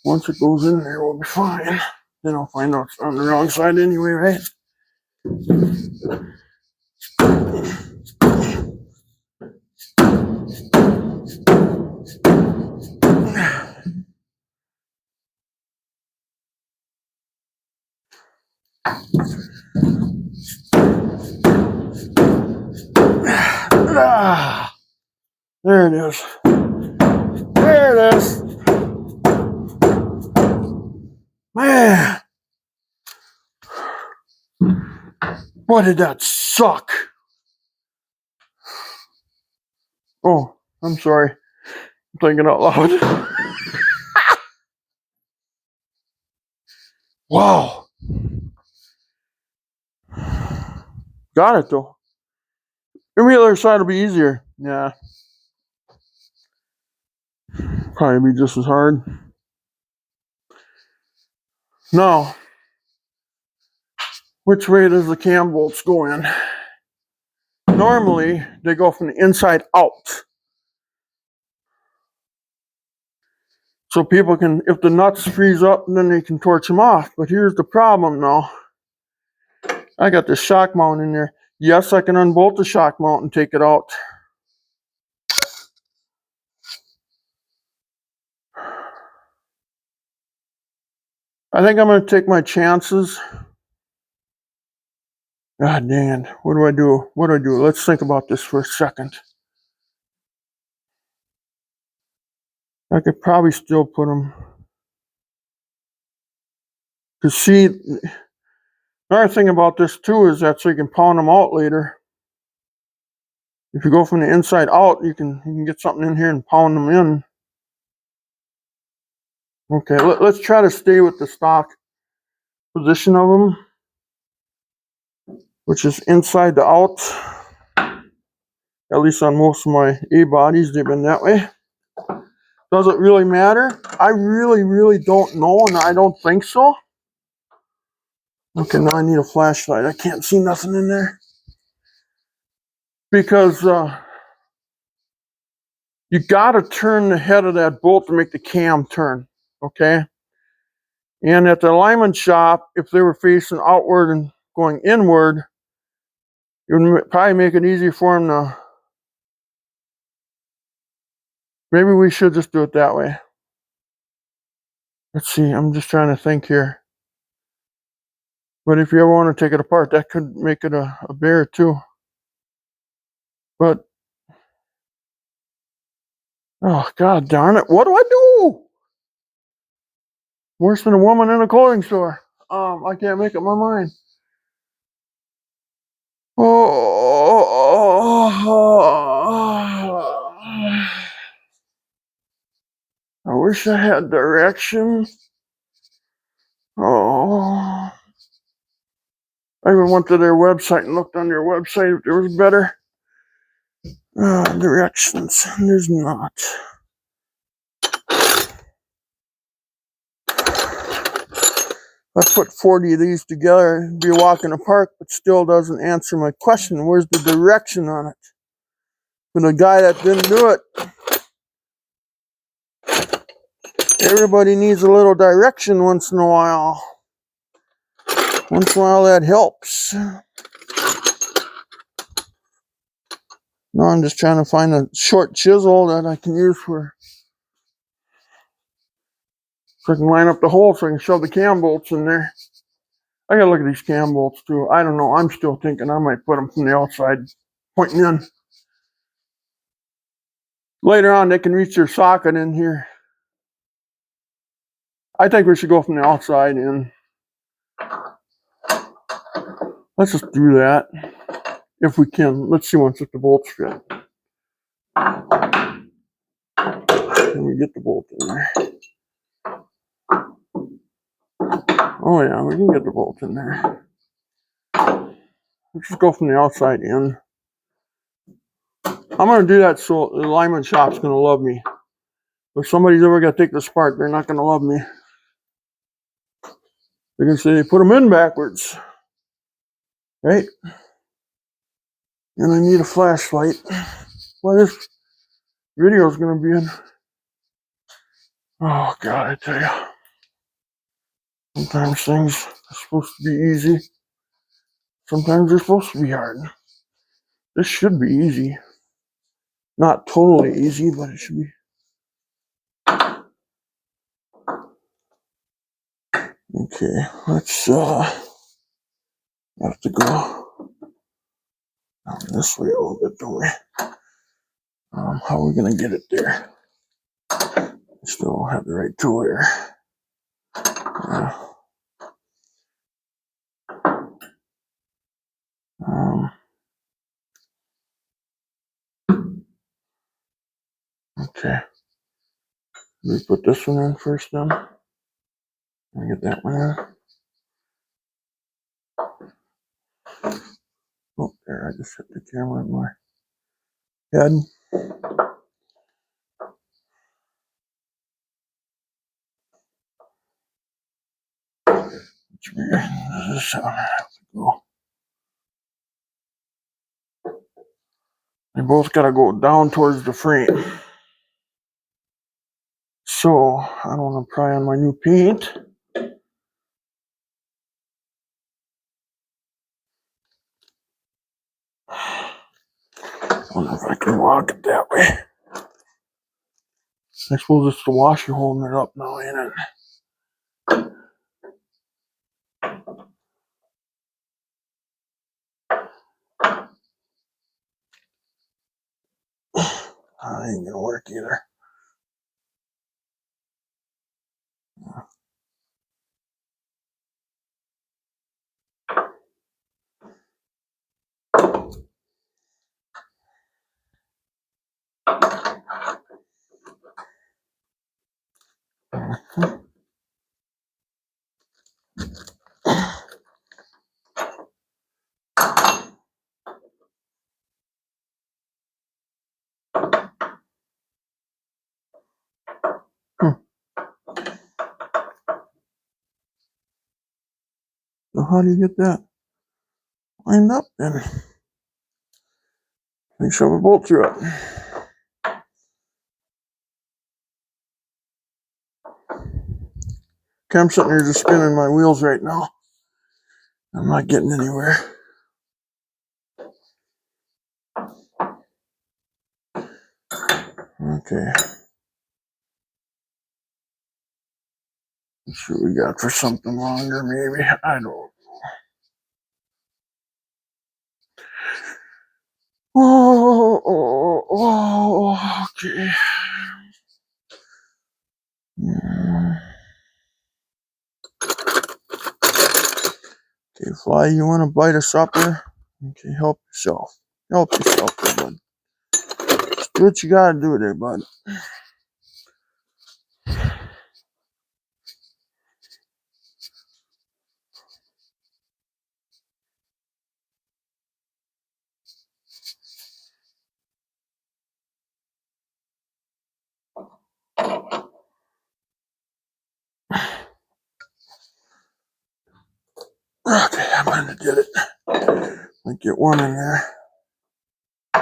once it goes in there, we'll be fine. Then I'll find out it's on the wrong side anyway, right? Ah, there it is. There it is. Man, boy, did that suck. Oh, I'm sorry. I'm thinking out loud. Wow. Got it though. Maybe the other side will be easier. Yeah. Probably be just as hard. Now, which way does the cam bolts go in? Normally, they go from the inside out. So people can, if the nuts freeze up, then they can torch them off. But here's the problem now. I got this shock mount in there. Yes, I can unbolt the shock mount and take it out. I think I'm going to take my chances. God dang it. What do I do? What do I do? Let's think about this for a second. I could probably still put them. Because see, another thing about this too is that so you can pound them out later. If you go from the inside out, you can get something in here and pound them in. Okay, let's try to stay with the stock position of them, which is inside to out. At least on most of my A bodies, they've been that way. Does it really matter? I really don't know, and I don't think so. Okay, now I need a flashlight. I can't see nothing in there. Because you got to turn the head of that bolt to make the cam turn, okay? And at the alignment shop, if they were facing outward and going inward, it would probably make it easier for them to... Maybe we should just do it that way. Let's see, I'm just trying to think here. But if you ever want to take it apart, that could make it a bear too. But, oh, God darn it, what do I do? Worse than a woman in a clothing store. I can't make up my mind. I wish I had direction. Oh, I even went to their website and looked on their website if there was better directions. There's not. If I put 40 of these together, it'd be a walk in the park, but still doesn't answer my question. Where's the direction on it? For the guy that didn't do it. Everybody needs a little direction once in a while. Once in a while that helps. Now I'm just trying to find a short chisel that I can use for So I can line up the hole so I can shove the cam bolts in there. I gotta look at these cam bolts too. I don't know. I'm still thinking I might put them from the outside, pointing in. Later on, they can reach their socket in here. I think we should go from the outside in. Let's just do that if we can. Let's see once if the bolts fit. Can we get the bolt in there? Oh yeah, we can get the bolt in there. Let's just go from the outside in. I'm going to do that so the lineman shop's going to love me. If somebody's ever got to take this apart, they're not going to love me. They're going to say they put them in backwards. Right? And I need a flashlight. Well, this video is going to be in. Oh, God, I tell you. Sometimes things are supposed to be easy. Sometimes they're supposed to be hard. This should be easy. Not totally easy, but it should be. Okay, let's have to go down this way a little bit, don't we? How are we gonna get it there? Still don't have the right tool here. Okay. We put this one in first then. Let me get that one in. Oh, there, I just hit the camera in my head. Which way does this one have to go? They both gotta go down towards the frame. So, I don't want to pry on my new paint. I don't know if I can walk it that way. I suppose it's the washer holding it up now, ain't it? That ain't gonna work either. So how do you get that lined up then? Make sure we bolt through it. Okay, I'm sitting here just spinning my wheels right now. I'm not getting anywhere. Okay. Let's see what we got for something longer, maybe. I don't know. Oh, okay. Okay, Fly, you want to bite a supper? Okay, help yourself. Help yourself there, bud. Just do what you gotta do there, bud. Okay, I'm gonna get it. Might get one in there.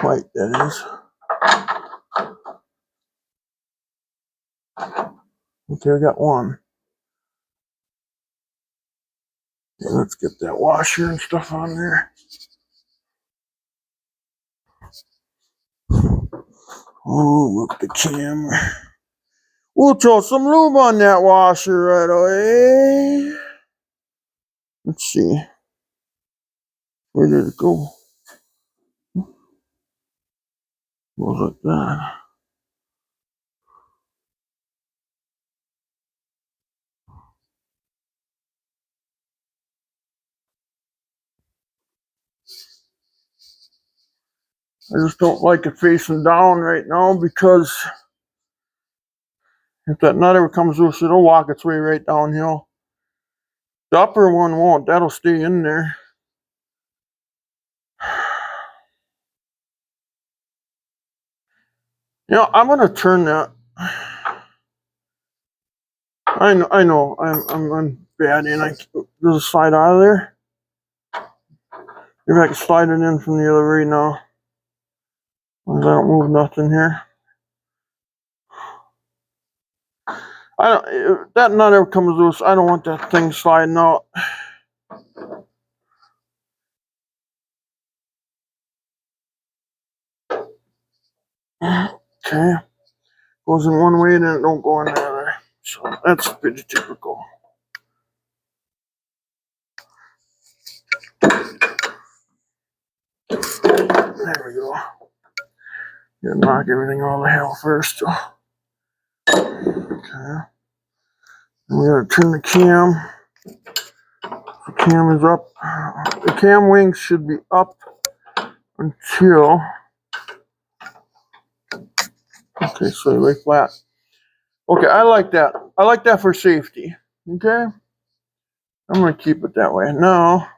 White, that is. Okay, I got one. Okay, let's get that washer and stuff on there. Oh, look, the camera. We'll throw some lube on that washer right away. Let's see. Where did it go? Goes like that. I just don't like it facing down right now because if that nut ever comes loose, it'll walk its way right downhill. The upper one won't. That'll stay in there. You know, I'm gonna turn that. I know. I'm bad, and does it slide out of there? Maybe I can slide it in from the other way now. As long as I don't move nothing here. If that nut ever comes loose, I don't want that thing sliding out. Okay. Goes in one way, then it don't go in the other. So that's pretty typical. There we go. Gotta knock everything all the hell first. Okay. And we gotta turn the cam. The cam is up. The cam wings should be up until. Okay, so lay flat. Okay, I like that. I like that for safety. Okay? I'm gonna keep it that way. Now,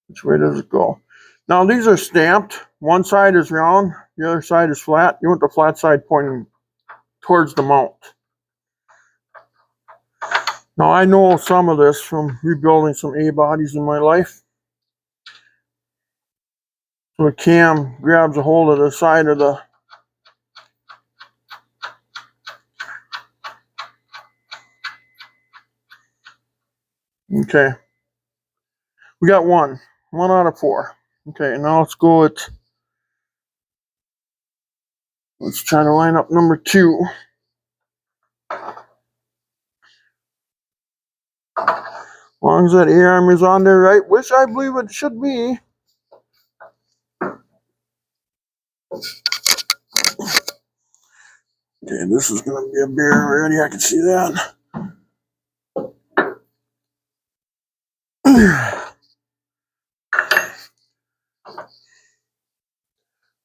which way does it go? Now these are stamped. One side is round, the other side is flat. You want the flat side pointing towards the mount. Now I know some of this from rebuilding some A bodies in my life. So the cam grabs a hold of the side of the okay. We got one out of 4. Okay, now let's go with, let's try to line up number 2. As long as that A-arm is on there right, which I believe it should be. Okay, this is going to be a bear already, I can see that.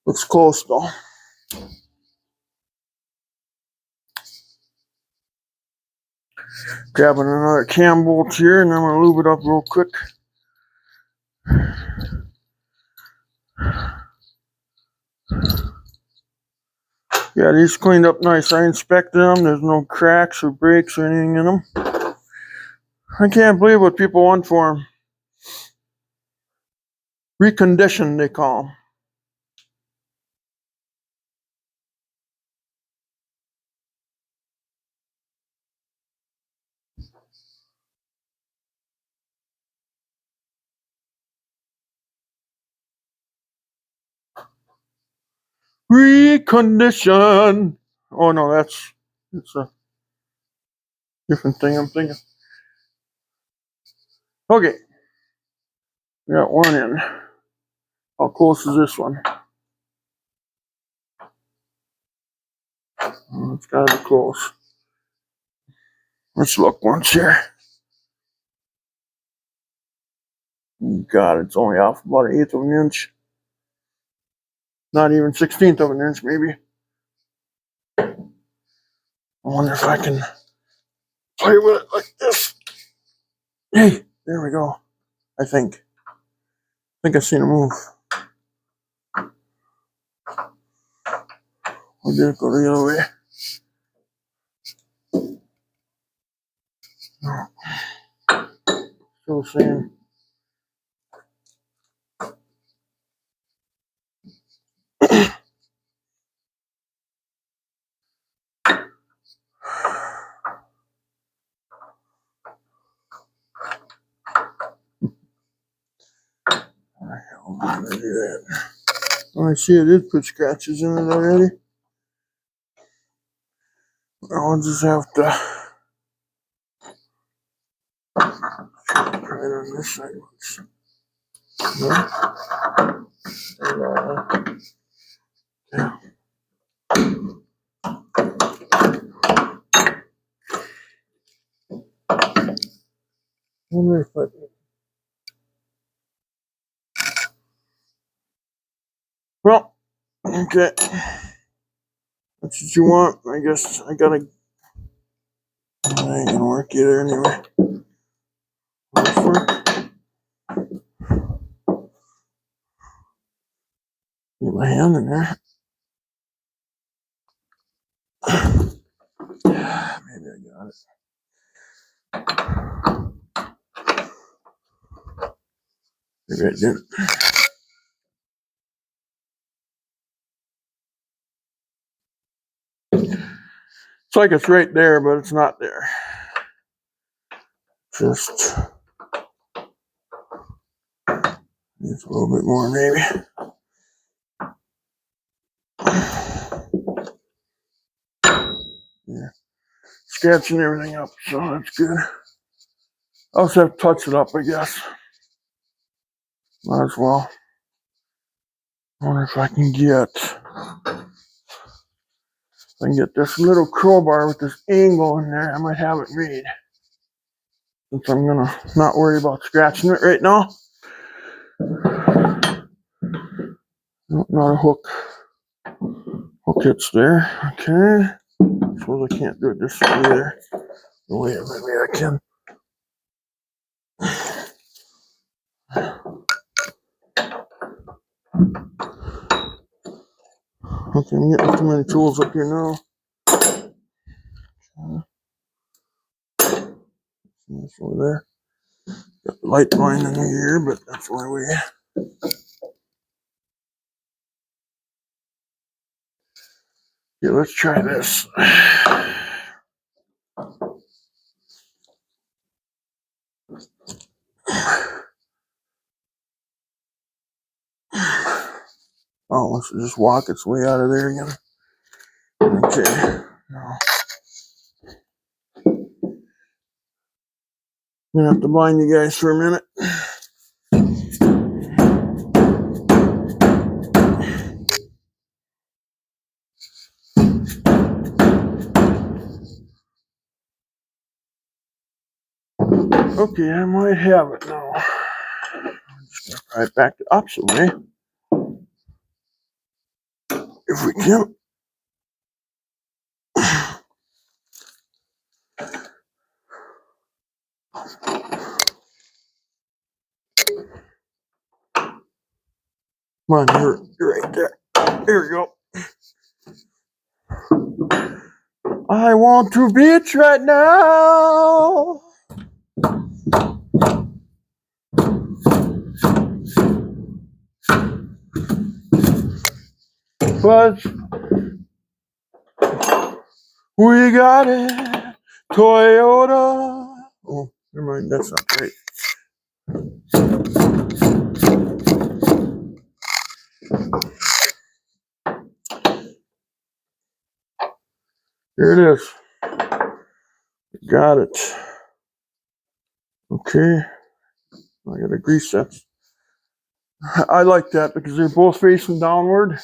Looks close though. Grabbing another cam bolt here, and I'm going to lube it up real quick. Yeah, these cleaned up nice. I inspected them. There's no cracks or breaks or anything in them. I can't believe what people want for them. Reconditioned, they call them. Recondition. Oh no, it's a different thing I'm thinking. Okay, we got one in. How close is this one? Oh, it's gotta be close. Let's look once here. God, it's only off about 1/8 of an inch. Not even 1/16 of an inch, maybe. I wonder if I can play with it like this. Hey, there we go. I think I've seen it move. Or did it go the other way? No. Still the same. I'm gonna do that. Oh, I see it did put scratches in it already. I'll just have to try it on this side once. Yeah. Wonder if I well, okay. That's what you want. I guess I gotta. That ain't gonna work either anyway. Will this work? Get my hand in there. Maybe I got it. Maybe I didn't. It's like it's right there, but it's not there. Just needs a little bit more, maybe. Yeah, scratching everything up, so that's good. I also have to touch it up, I guess. Might as well. I wonder if I can get this little crowbar with this angle in there. I might have it made. Since I'm gonna not worry about scratching it right now. Not a hook. Hook hits there. Okay. Suppose I can't do it this way either. Wait, maybe I can. Okay, I'm getting too many tools up here now. That's over there. Got the light line in here, but that's why we. Yeah, let's try this. Oh, let's just walk its way out of there again. Okay. No. I'm gonna have to blind you guys for a minute. Okay, I might have it now. I'm just gonna try it back the opposite way. If we can. Come on, you're right there. There we go. I want to bitch right now. But we got it. Toyota. Oh, never mind. That's not great. Here it is. Got it. Okay. I gotta grease that. I like that because they're both facing downward.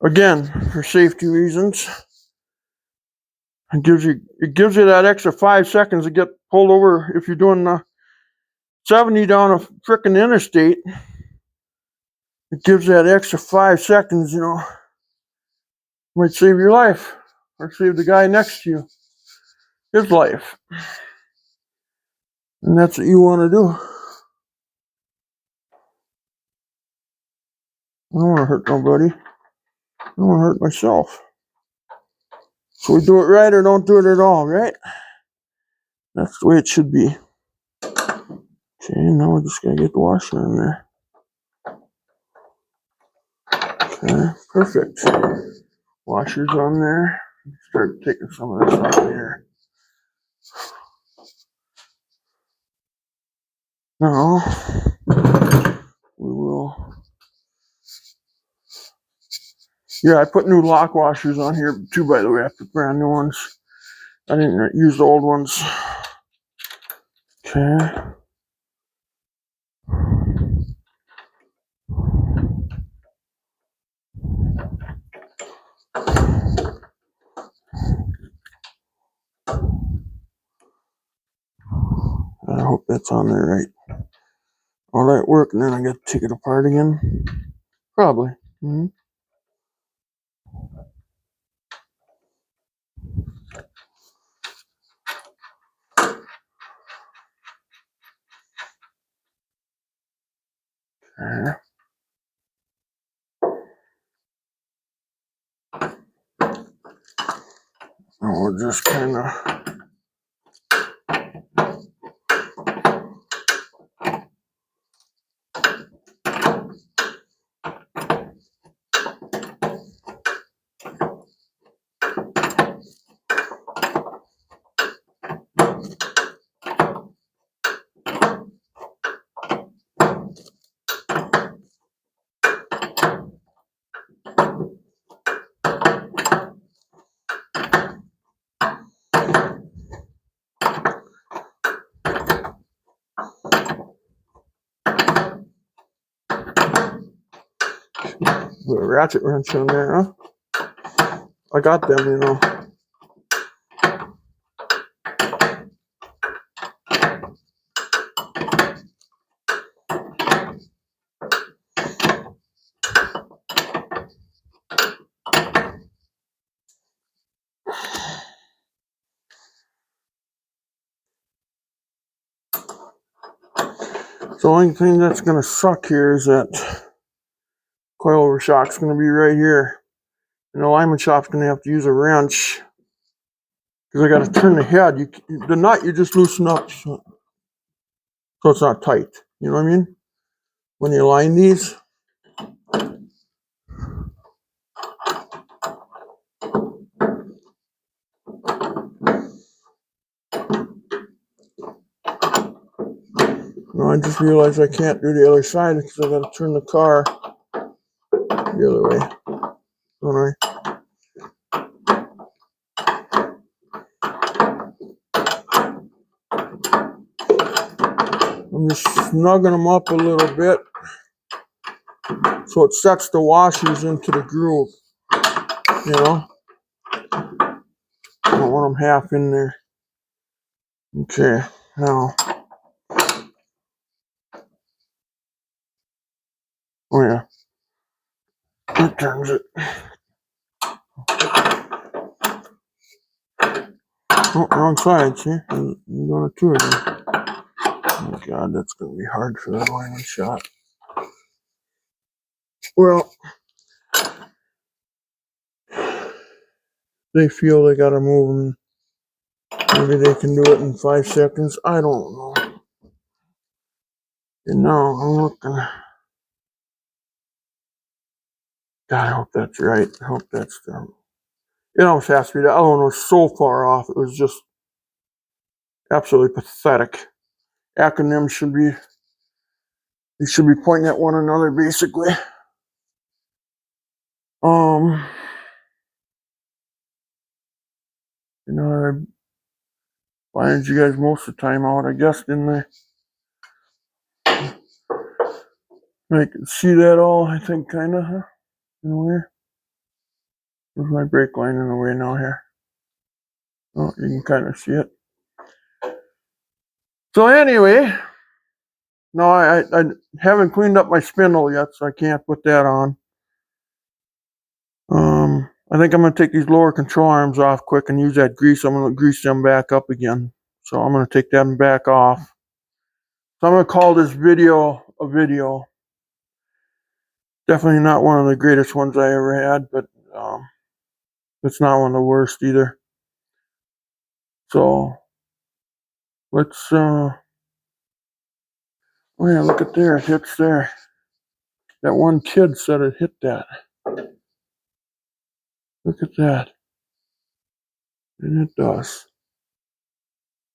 Again, for safety reasons. It gives you that extra 5 seconds to get pulled over if you're doing 70 down a frickin' interstate. It gives that extra 5 seconds, you know. Might save your life or save the guy next to you his life. And that's what you want to do. I don't want to hurt nobody. I don't want to hurt myself. So we do it right or don't do it at all, right? That's the way it should be. Okay, now we just gotta get the washer in there. Okay, perfect. Washer's on there. Start taking some of this off here. Now we will Yeah, I put new lock washers on here too, by the way. I put brand new ones. I didn't use the old ones. Okay. I hope that's on there right. All that work, and then I got to take it apart again. Probably. Mm-hmm. Okay. And we'll just kind of. Put a ratchet wrench on there, huh? I got them, you know. The only thing that's going to suck here is that coilover shock's going to be right here. And the alignment shop's going to have to use a wrench because I got to turn the head. The nut you just loosen up so it's not tight. You know what I mean? When you align these. No, I just realized I can't do the other side because I got to turn the car the other way. Don't I? I'm just snugging them up a little bit so it sets the washers into the groove. You know? I don't want them half in there. Okay, now. Oh, yeah. That turns it. Oh, wrong side, see? I'm doing it two of them. Oh, God, that's going to be hard for that alignment shot. Well, they feel they got to move them. Maybe they can do it in 5 seconds. I don't know. And now I'm looking. God, I hope that's right. I hope that's the. It almost has to be. The other one was so far off. It was just absolutely pathetic. Acronyms should be. They should be pointing at one another, basically. You know, I find you guys most of the time out, I guess, didn't I? I can see that all, I think, kind of, huh? In a way. There's my brake line in the way now here. Oh, you can kind of see it. So anyway, no, I haven't cleaned up my spindle yet, so I can't put that on. I think I'm going to take these lower control arms off quick and use that grease. I'm going to grease them back up again. So I'm going to take them back off. So I'm going to call this video a video. Definitely not one of the greatest ones I ever had, but it's not one of the worst either. So let's, oh yeah, look at there, it hits there. That one kid said it hit that. Look at that. And it does.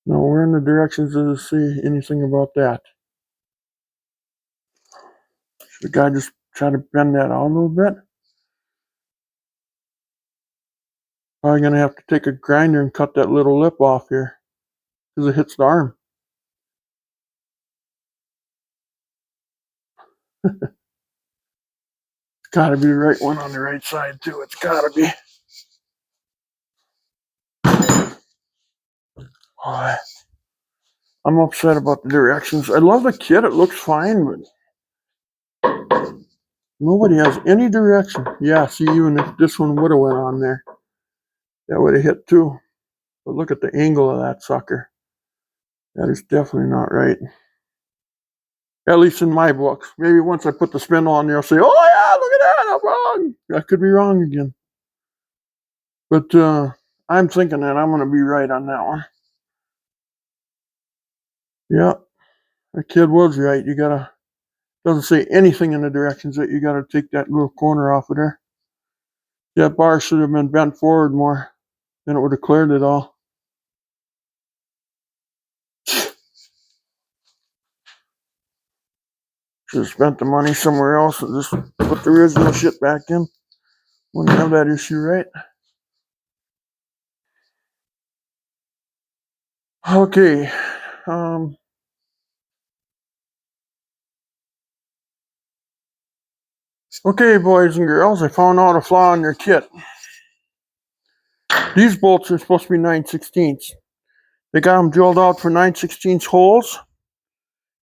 Now, where in the directions does it say anything about that? Should the guy just try to bend that out a little bit? Probably gonna have to take a grinder and cut that little lip off here because it hits the arm. It's gotta be the right one on the right side too. It's gotta be. Oh, I'm upset about the directions. I love the kit. It looks fine, but nobody has any direction. Yeah, see, even if this one would have went on there, that would have hit too. But look at the angle of that sucker. That is definitely not right. At least in my books. Maybe once I put the spindle on there, I'll say, oh yeah, look at that, I'm wrong. I could be wrong again. But I'm thinking that I'm going to be right on that one. Yeah, the kid was right. You gotta, doesn't say anything in the directions that you gotta take that little corner off of there. That bar should have been bent forward more. Then it would have cleared it all. Should have spent the money somewhere else and just put the original shit back in. Wouldn't have that issue, right? Okay. Okay, boys and girls, I found out a flaw in your kit. These bolts are supposed to be 9/16. They got them drilled out for 9/16 holes.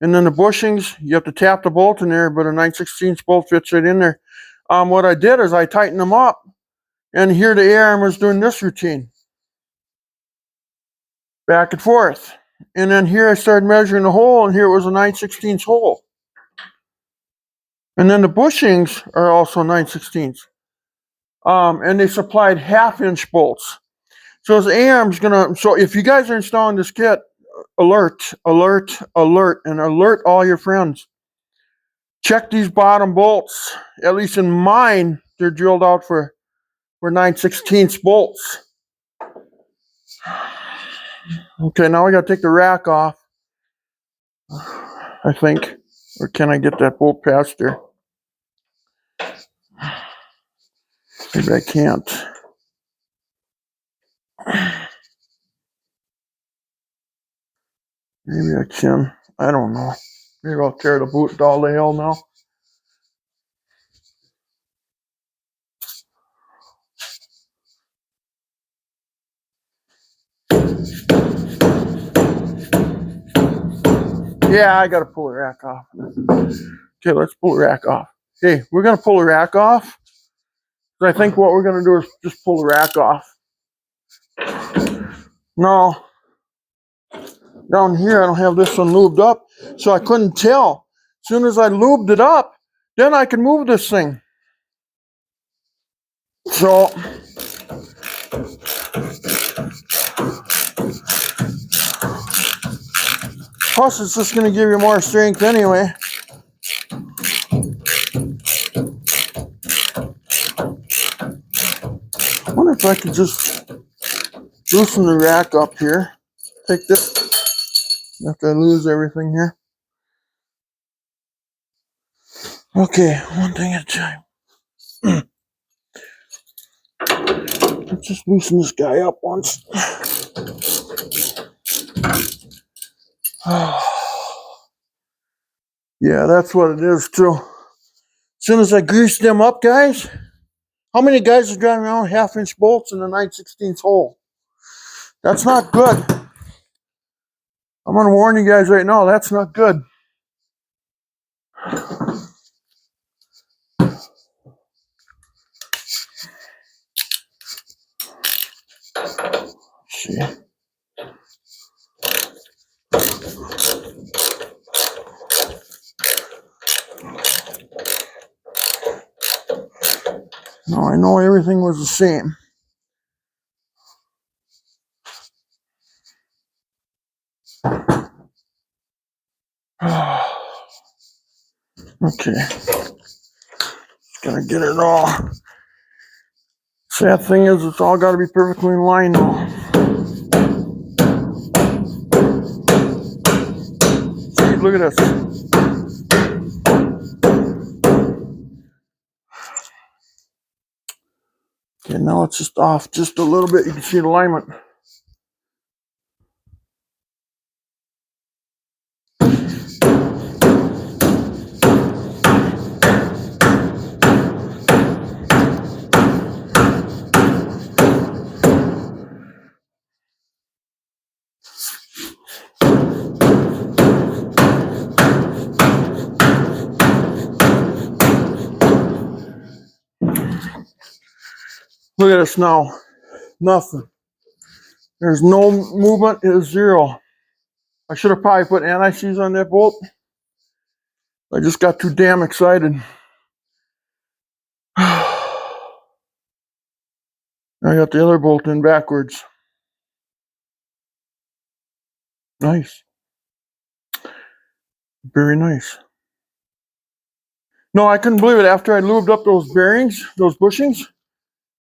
And then the bushings, you have to tap the bolt in there, but a 9/16 bolt fits right in there. What I did is I tightened them up, and here the A-arm was doing this routine. Back and forth. And then here I started measuring the hole, and here it was a 9/16 hole. And then the bushings are also 9/16. And they supplied 1/2-inch bolts. So this A-arm's gonna, so if you guys are installing this kit, alert, alert, alert, and alert all your friends. Check these bottom bolts. At least in mine, they're drilled out for 9/16 bolts. Okay, now we gotta take the rack off, I think. Or can I get that bolt past there? Maybe I can't. Maybe I can. I don't know. Maybe I'll tear the boot all to hell now. Yeah, I gotta pull the rack off. Okay, let's pull the rack off. Okay, we're gonna pull the rack off. I think what we're gonna do is just pull the rack off. No, down here I don't have this one lubed up, so I couldn't tell. As soon as I lubed it up, then I can move this thing. So plus it's just gonna give you more strength anyway. I wonder if I could just loosen the rack up here. Take this after I lose everything here. Okay, one thing at a time. Let's just loosen this guy up once. Yeah, that's what it is too. As soon as I grease them up, guys, how many guys are driving around with 1/2-inch bolts in a 9/16 hole? That's not good. I'm gonna warn you guys right now, that's not good. Let's see. No, I know everything was the same. Okay. Just gonna get it all. Sad thing is, it's all got to be perfectly in line now. See, look at this. Okay, now it's just off just a little bit. You can see the alignment. Look at this now. Nothing. There's no movement. It is zero. I should have probably put anti-seize on that bolt. I just got too damn excited. I got the other bolt in backwards. Nice. Very nice. No, I couldn't believe it. After I lubed up those bearings, those bushings,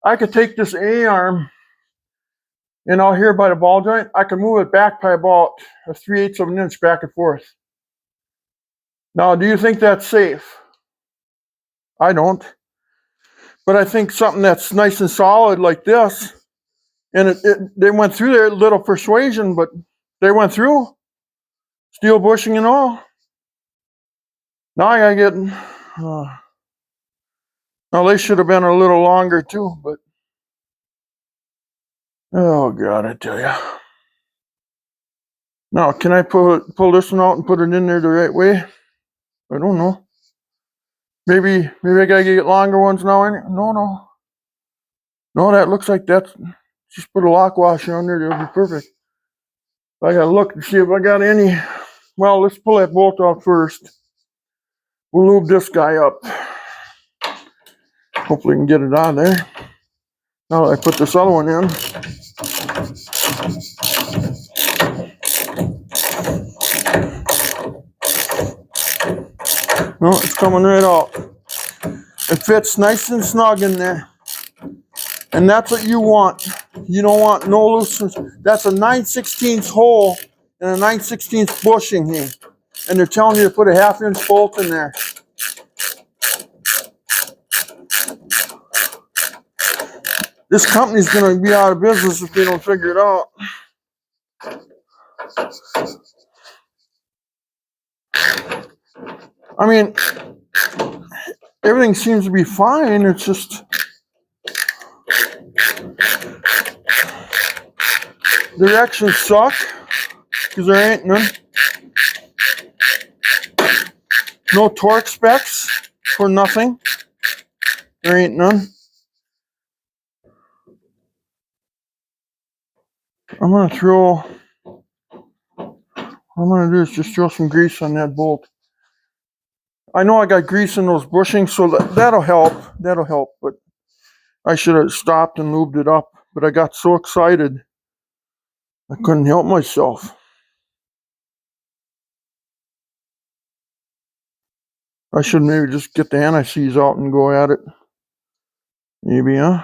I could take this A-arm, and out here by the ball joint, I can move it back by about 3/8 of an inch back and forth. Now, do you think that's safe? I don't. But I think something that's nice and solid like this, and they went through there, little persuasion, but they went through, steel bushing and all. Now I gotta get, now they should have been a little longer too, but, oh God, I tell you. Now, can I pull this one out and put it in there the right way? I don't know. Maybe I gotta get longer ones now. No, that looks like that's, just put a lock washer on there, that'll be perfect. I gotta look to see if I got any. Well, let's pull that bolt off first. We'll lube this guy up. Hopefully we can get it out of there. Now that I put this other one in. No, it's coming right out. It fits nice and snug in there. And that's what you want. You don't want no looseness. That's a 9/16 hole and a 9/16 bushing here. And they're telling you to put a 1/2 inch bolt in there. This company's going to be out of business if they don't figure it out. I mean, everything seems to be fine. It's just the reactions suck because there ain't none. No torque specs for nothing. There ain't none. What I'm gonna do is just throw some grease on that bolt. I know I got grease in those bushings, so that'll help. That'll help, but I should have stopped and lubed it up. But I got so excited, I couldn't help myself. I should maybe just get the anti-seize out and go at it. Maybe, huh?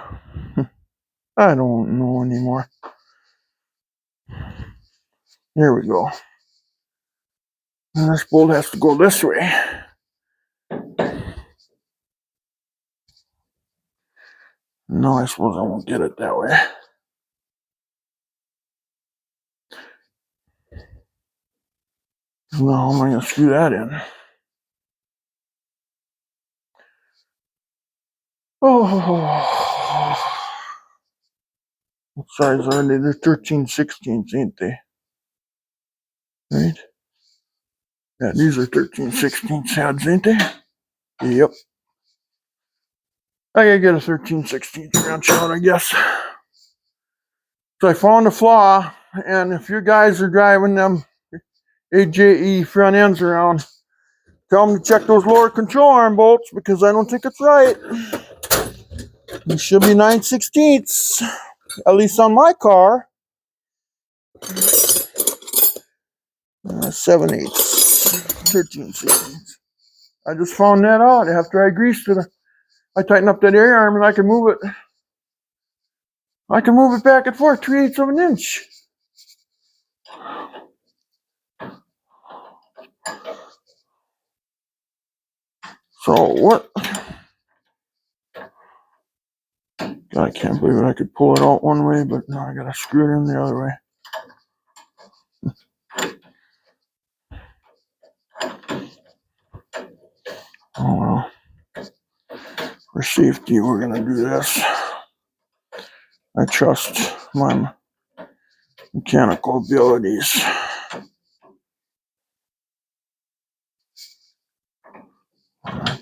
I don't know anymore. There we go. And this bolt has to go this way. No, I suppose I won't get it that way. Now I'm going to screw that in. Oh, what size are they? They're 13/16, ain't they? Right? Yeah, these are 13/16 heads, ain't they? Yep. I gotta get a 13/16 wrench out, I guess. So I found a flaw, and if you guys are driving them AJE front ends around, tell them to check those lower control arm bolts because I don't think it's right. It should be 9/16, at least on my car. 7/8, 13/16. I just found that out after I greased it. I tightened up that air arm and I can move it. I can move it back and forth 3/8 of an inch. So what? I can't believe it. I could pull it out one way, but no, I gotta screw it in the other way. Oh well. For safety, we're gonna do this. I trust my mechanical abilities.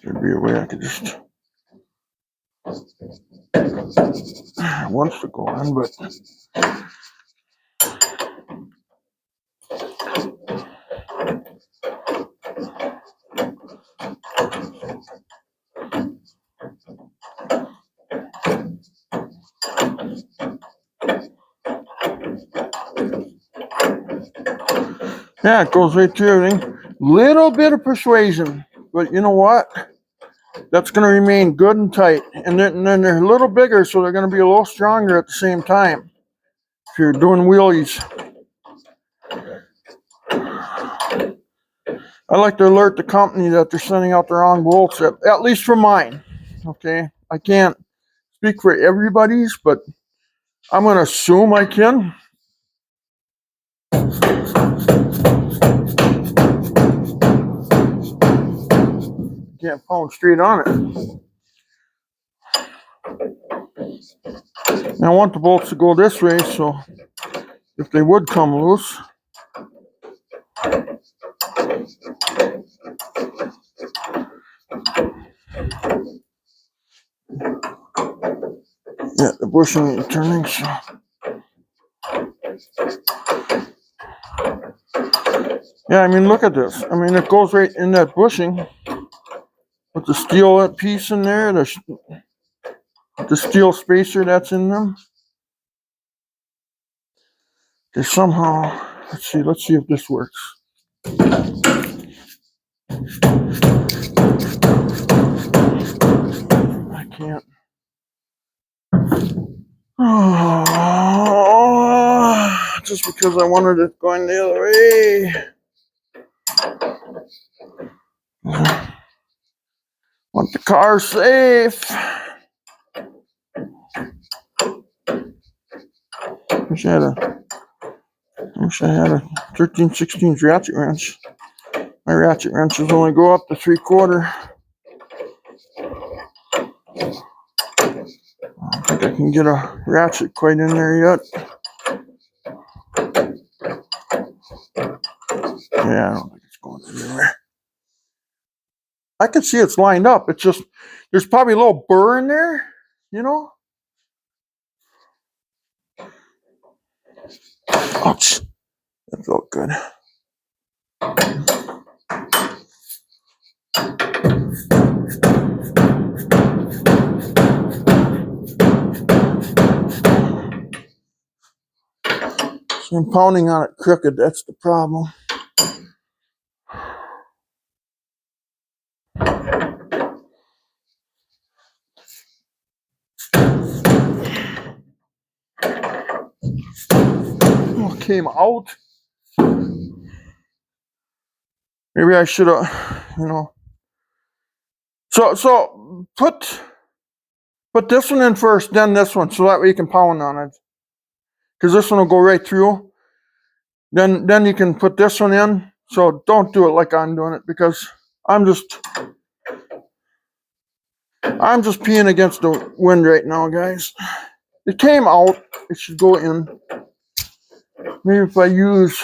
There'd be a way I could just wants to go in, but yeah, it goes right through everything. Little bit of persuasion, but you know what? That's going to remain good and tight. And then they're a little bigger, so they're going to be a little stronger at the same time. If you're doing wheelies. I like to alert the company that they're sending out the wrong bolts, at least for mine. Okay? I can't speak for everybody's, but I'm going to assume I can. Can't pound straight on it. And I want the bolts to go this way, so if they would come loose. Yeah, the bushing and turning, so. Yeah, I mean, look at this. I mean, it goes right in that bushing with the steel piece in there, the steel spacer that's in them. Okay, somehow, let's see if this works. I can't. Oh, just because I wanted it going the other way. Want the car safe. Wish I had a 13/16 ratchet wrench. My ratchet wrenches only go up to 3/4. I don't think I can get a ratchet quite in there yet. Yeah, I don't think it's going anywhere. I can see it's lined up. It's just, there's probably a little burr in there, you know? Ouch. That felt good. So I'm pounding on it crooked. That's the problem. Oh, it came out. Maybe I should have, you know. So put this one in first, then this one, so that way you can pound on it. Because this one will go right through. Then you can put this one in. So don't do it like I'm doing it, because I'm just peeing against the wind right now, guys. It came out. It should go in. Maybe if I use,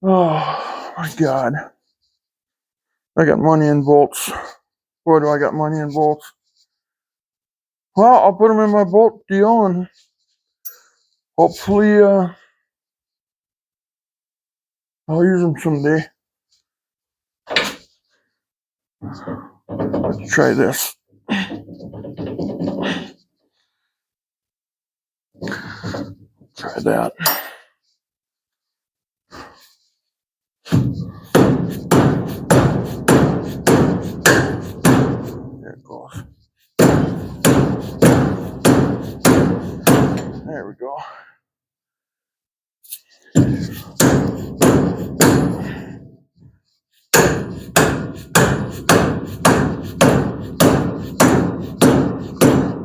oh my God, I got money in bolts. Boy, do I got money in bolts. Well, I'll put them in my bolt deal, and hopefully I'll use them someday. Let's try this. Try that. There it goes. There we go.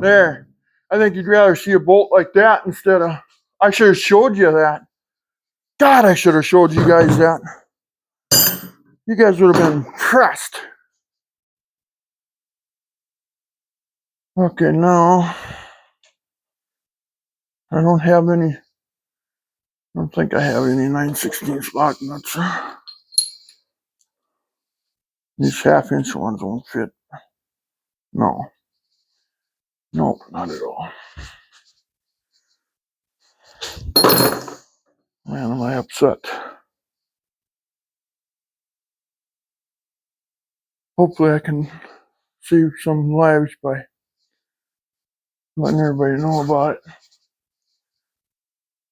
There. I think you'd rather see a bolt like that instead of... I should have showed you that. God, I should have showed you guys that. You guys would have been impressed. Okay, now I don't have any... I don't think I have any 9/16 lock nuts. These half-inch ones won't fit. No. Nope, not at all. Man, am I upset. Hopefully I can save some lives by letting everybody know about it.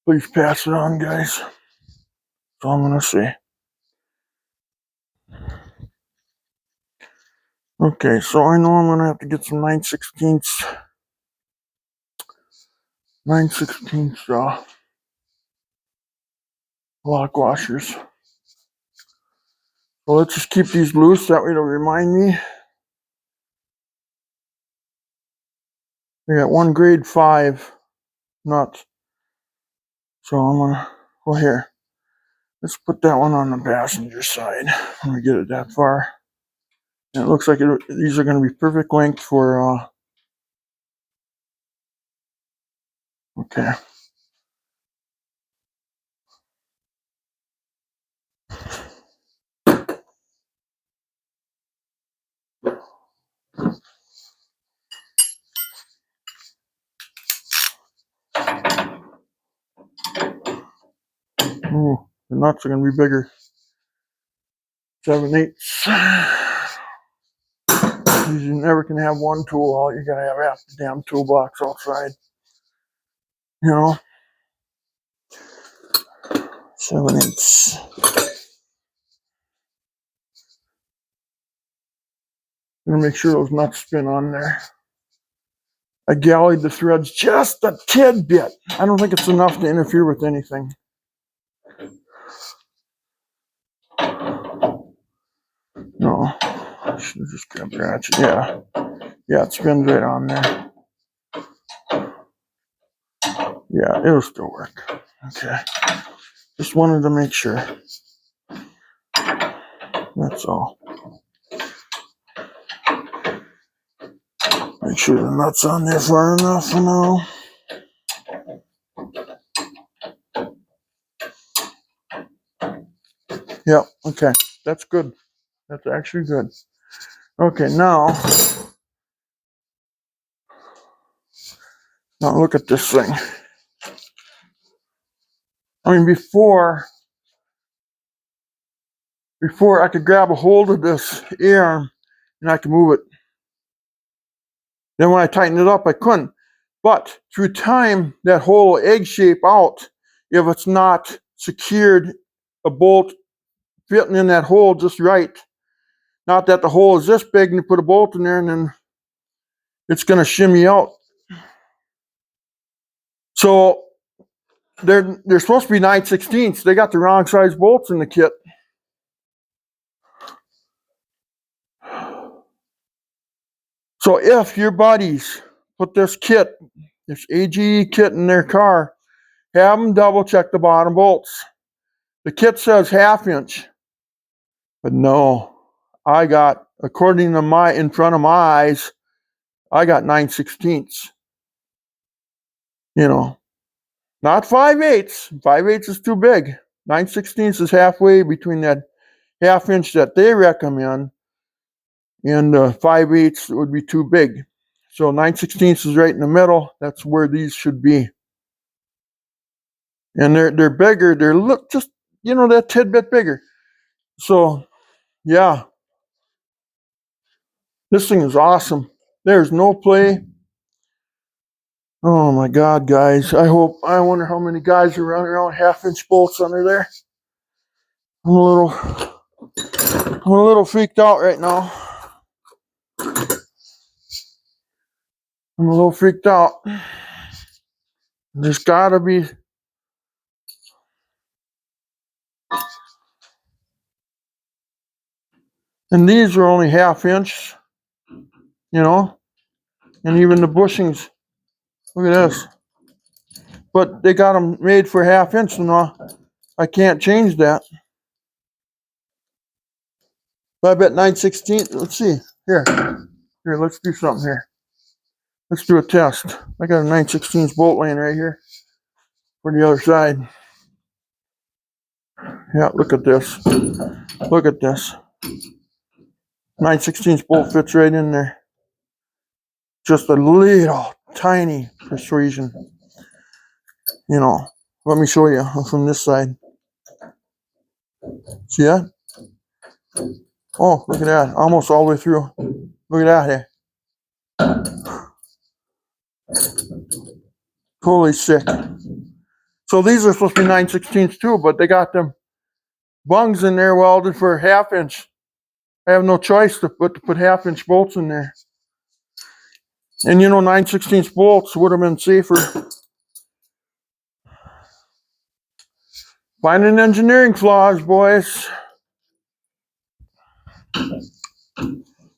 Please pass it on, guys. That's all I'm going to say. Okay, so I know I'm going to have to get some 9/16 lock washers. So let's just keep these loose. That way it'll remind me. We got one grade 5 nut. So I'm going to go here. Let's put that one on the passenger side when we get it that far. And it looks like these are going to be perfect length for, okay. Ooh, the nuts are going to be bigger. 7/8. You never can have one tool. All you gotta have half the damn toolbox outside. You know? 7/8. I'm gonna make sure those nuts spin on there. I gallied the threads just a tidbit. I don't think it's enough to interfere with anything. No. I should have just grabbed the ratchet. Yeah. Yeah, it spins right on there. Yeah, it'll still work. Okay. Just wanted to make sure. That's all. Make sure the nut's on there far enough for now. Yep, okay. That's good. That's actually good. Okay, now look at this thing. I mean, before I could grab a hold of this arm and I could move it. Then when I tightened it up, I couldn't. But through time, that hole will egg shape out if it's not secured, a bolt fitting in that hole just right. Not that the hole is this big and you put a bolt in there and then it's going to shimmy out. So they're supposed to be 9/16. They got the wrong size bolts in the kit. So if your buddies put this AJE kit in their car, have them double check the bottom bolts. The kit says 1/2 inch, but no, I got, according to in front of my eyes, I got 9/16. You know, not 5/8. 5/8 is too big. 9/16 is halfway between that 1/2 inch that they recommend and 5/8 would be too big. So 9/16 is right in the middle. That's where these should be. And they're bigger. They're look just, that tidbit bigger. So yeah, this thing is awesome. There's no play. Oh my God, guys! I wonder how many guys are running around 1/2 inch bolts under there. I'm a little freaked out right now. I'm a little freaked out. There's gotta be. And these are only 1/2 inch, And even the bushings, look at this. But they got them made for 1/2 inch, and I can't change that. But I bet 9/16. Let's see. Here, let's do something here. Let's do a test. I got a 9/16 bolt laying right here for the other side. Yeah, look at this. Look at this. 9/16 bolt fits right in there. Just a little tiny persuasion. You know, let me show you from this side. See that? Oh, look at that. Almost all the way through. Look at that. Holy sick. So these are supposed to be 9/16 too, but they got them bungs in there welded for 1/2 inch. I have no choice but to put 1/2 inch bolts in there. And you know, 9/16 bolts would have been safer. Finding engineering flaws, boys.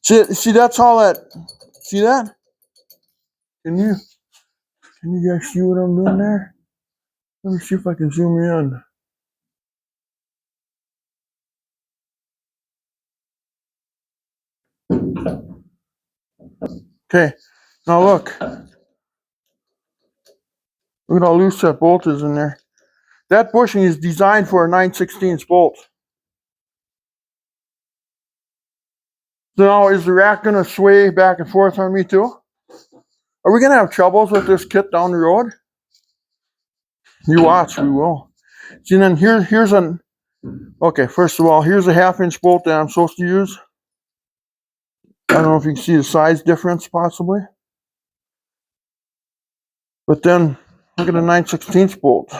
See, that's all that. See that? Can you guys see what I'm doing there? Let me see if I can zoom in. Okay, now look. Look at how loose that bolt is in there. That bushing is designed for a 9/16 bolt. So now, is the rack going to sway back and forth on me too? Are we going to have troubles with this kit down the road? You watch, we will. See, then here's an... Okay, first of all, here's a 1/2 inch bolt that I'm supposed to use. I don't know if you can see the size difference, possibly. But then, look at the 9/16 bolt.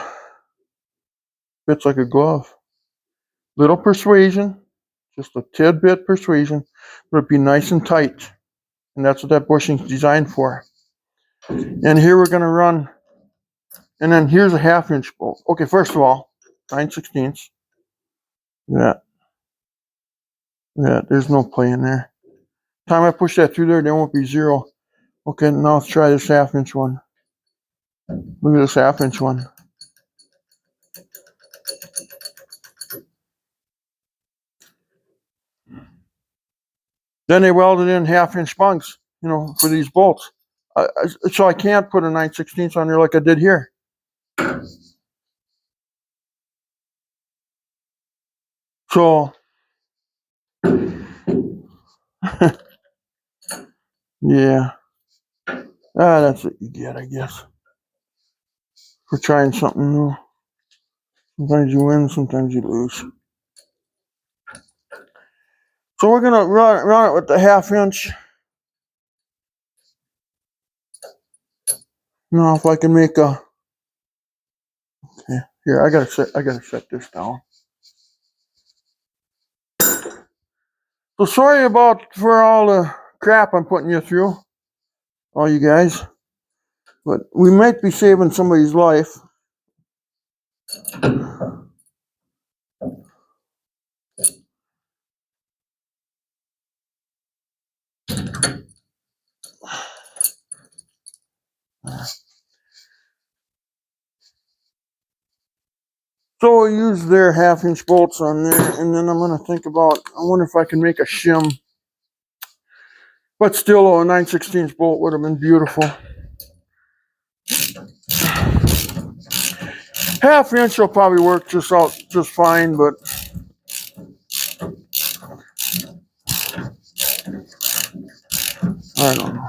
Fits like a glove. Little persuasion, just a tidbit persuasion, but it'd be nice and tight. And that's what that bushing's designed for. And here we're going to run, and then here's a 1/2 inch bolt. Okay, first of all, 9/16. Yeah. Yeah, there's no play in there. Time I push that through there won't be 0. Okay, now let's try this 1/2 inch one. Look at this 1/2 inch one. Then they welded in 1/2 inch bungs, you know, for these bolts. So I can't put a 9/16 on there like I did here. So, yeah. That's what you get, I guess, for trying something new. Sometimes you win, sometimes you lose. So we're gonna run it with the 1/2 inch. Now, if I can make a... Okay, here, I gotta set this down. So sorry for all the crap I'm putting you through, all you guys. But we might be saving somebody's life. So we'll use their 1/2 inch bolts on there, and then I'm gonna think about, I wonder if I can make a shim. But still, a 9/16 bolt would have been beautiful. 1/2 inch will probably work just fine, but I don't know.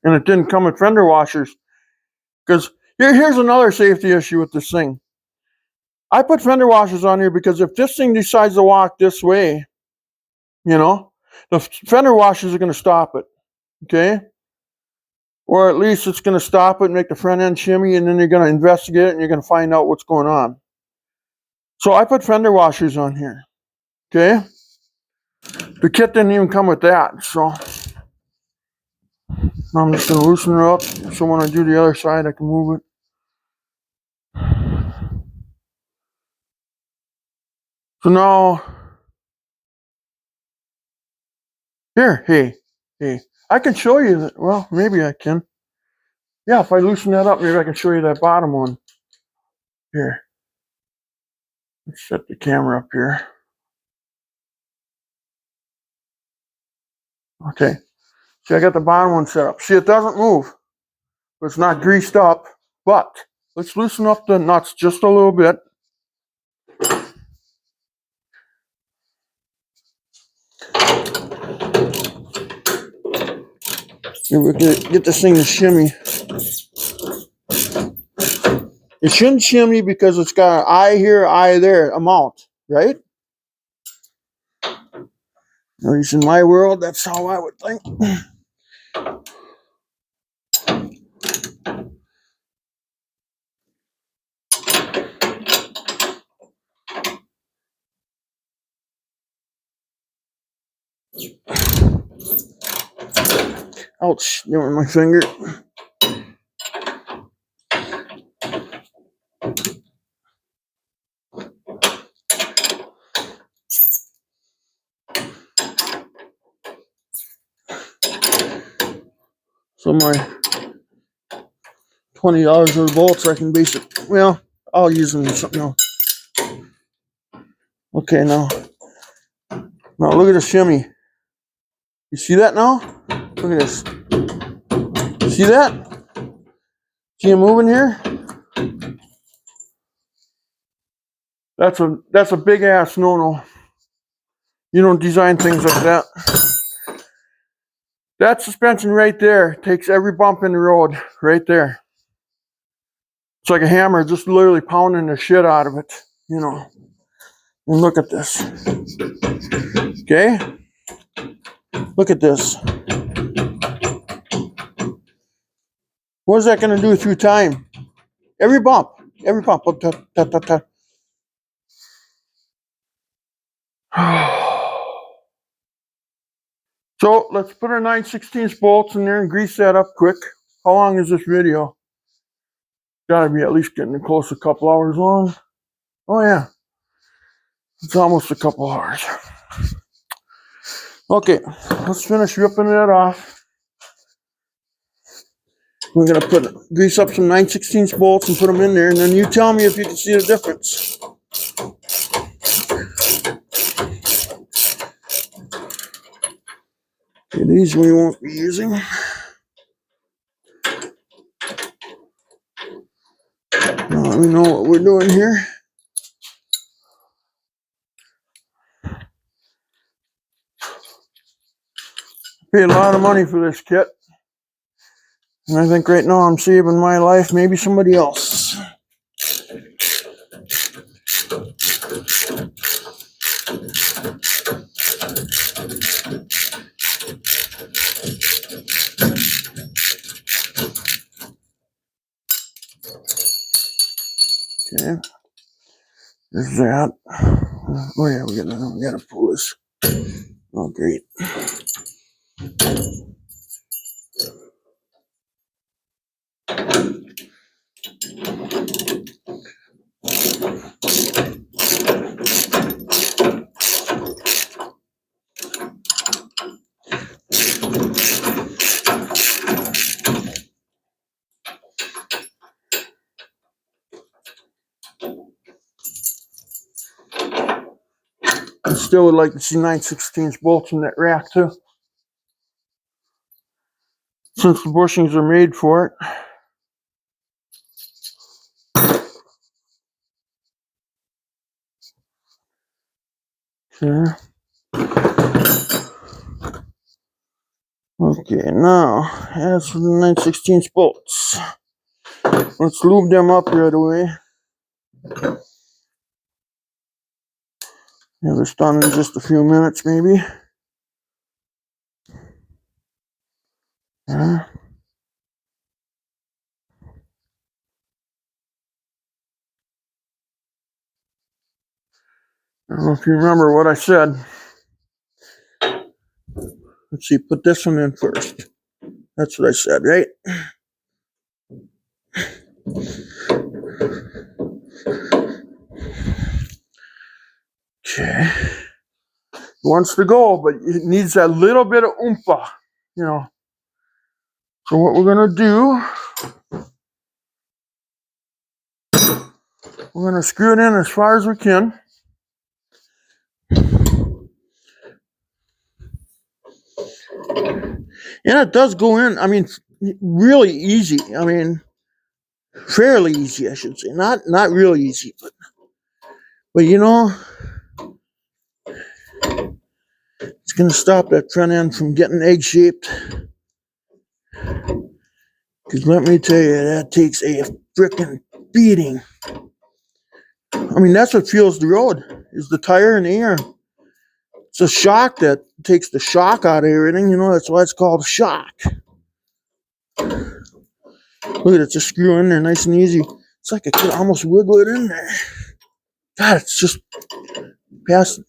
And it didn't come with fender washers, because here's another safety issue with this thing. I put fender washers on here because if this thing decides to walk this way, you know, the fender washers are going to stop it, okay? Or at least it's going to stop it and make the front end shimmy, and then you're going to investigate it and you're going to find out what's going on. So I put fender washers on here, okay? The kit didn't even come with that, so now I'm just going to loosen it up so when I do the other side I can move it. So now Here, hey. I can show you that. Well, maybe I can. Yeah, if I loosen that up, maybe I can show you that bottom one. Here. Let's set the camera up here. Okay. See, I got the bottom one set up. See, it doesn't move. It's not greased up. But let's loosen up the nuts just a little bit. Here, we're gonna get this thing to shimmy. It shouldn't shimmy because it's got an eye here, eye there, a mount, right? At least in my world, that's how I would think. Ouch, there went my finger. So my $20 worth of bolts, I can basically, well, I'll use them in something else. Okay, now look at the shimmy. You see that now? Look at this. See that? See him moving here? That's a big ass no-no. You don't design things like that. That suspension right there takes every bump in the road right there. It's like a hammer just literally pounding the shit out of it, you know. And look at this. Okay? Look at this. What is that going to do through time? Every bump. So let's put our 9/16 bolts in there and grease that up quick. How long is this video? Gotta be at least getting close to a couple hours long. Oh yeah. It's almost a couple hours. Okay, let's finish ripping that off. We're gonna grease up some 9/16 bolts and put them in there, and then you tell me if you can see the difference. Okay, these we won't be using. Now let me know what we're doing here. Paid a lot of money for this kit. And I think right now I'm saving my life, maybe somebody else. Okay. There's that. Oh yeah, we gotta pull this. Oh great. I still would like to see 9/16 bolts in that rack too. Since the bushings are made for it. Okay. Okay, now as for the 9/16 bolts, let's lube them up right away. Have this done in just a few minutes, maybe. Yeah. I don't know if you remember what I said. Let's see, put this one in first. That's what I said, right? Okay. wants to go, but it needs that little bit of oompa, you know. So what we're gonna do, we're gonna screw it in as far as we can. And it does go in, I mean, really easy. I mean, fairly easy, I should say. Not real easy, but you know, it's gonna stop that front end from getting egg shaped. Because let me tell you, that takes a frickin' beating. I mean, that's what fuels the road, is the tire and the air. It's a shock that takes the shock out of everything, you know, that's why it's called a shock. Look at it, just screw in there nice and easy. It's like I could almost wiggle it in there. God, it's just past.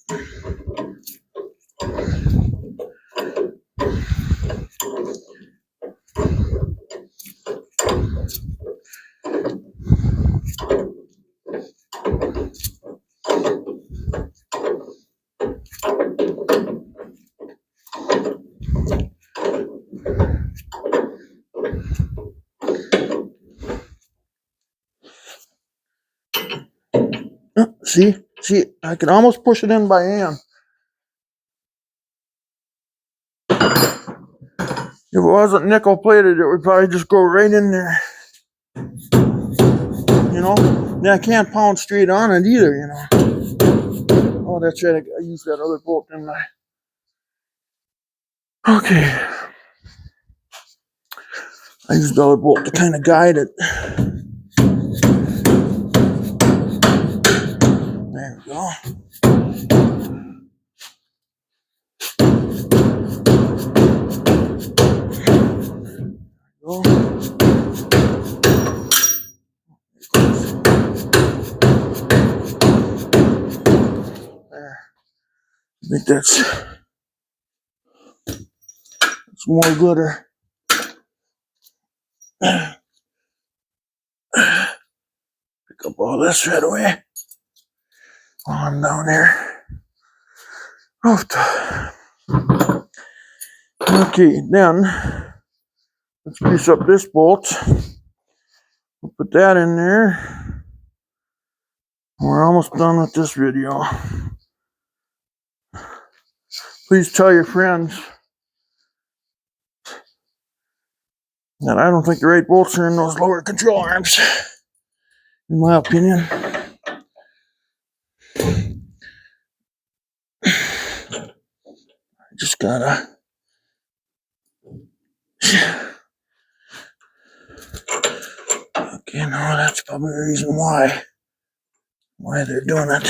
See, I can almost push it in by hand. If it wasn't nickel plated, it would probably just go right in there. You know? And I can't pound straight on it either, you know. Oh, that's right, I used that other bolt, didn't I? Okay. I used the other bolt to kind of guide it. There we go. There. I think that's more glitter. Pick up all this right away. On down there. Okay, then let's grease up this bolt. We'll put that in there. We're almost done with this video. Please tell your friends that I don't think the right bolts are in those lower control arms, in my opinion. I just gotta. Okay, no, that's probably the reason why they're doing it.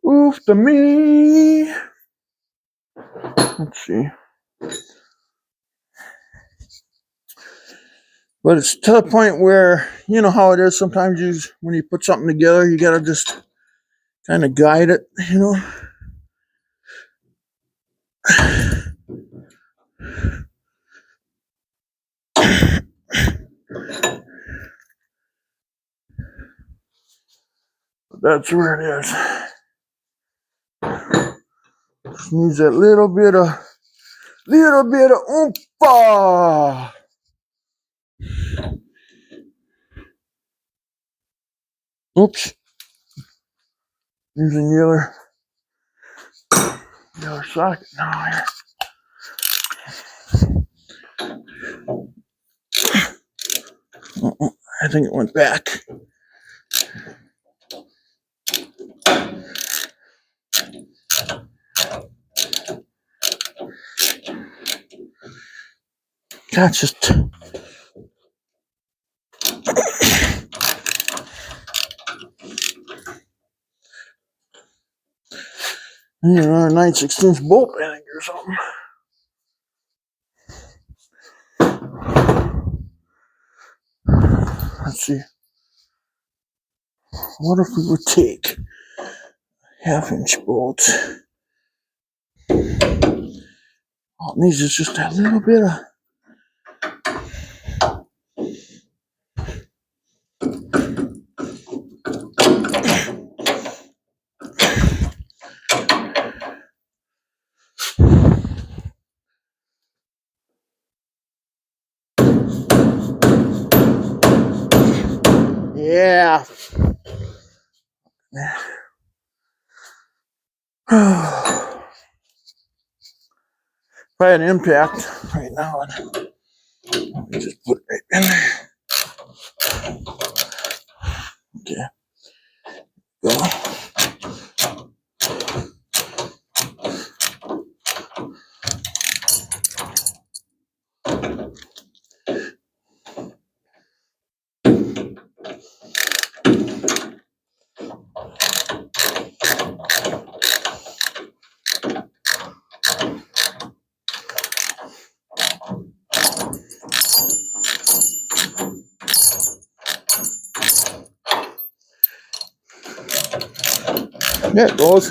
Oof to me. Let's see. But it's to the point where, you know how it is, sometimes when you put something together, you gotta just kind of guide it, you know. But that's where it is. Just needs that little bit of oompa. Oops. Using the other socket now here. I think it went back. That's just. You know, a 9/16 bolt, I think, or something. Let's see. What if we would take 1/2-inch bolt? All it needs is just a little bit of. half. If I had an impact right now, let me just put it right in there. Okay. Go. There it goes.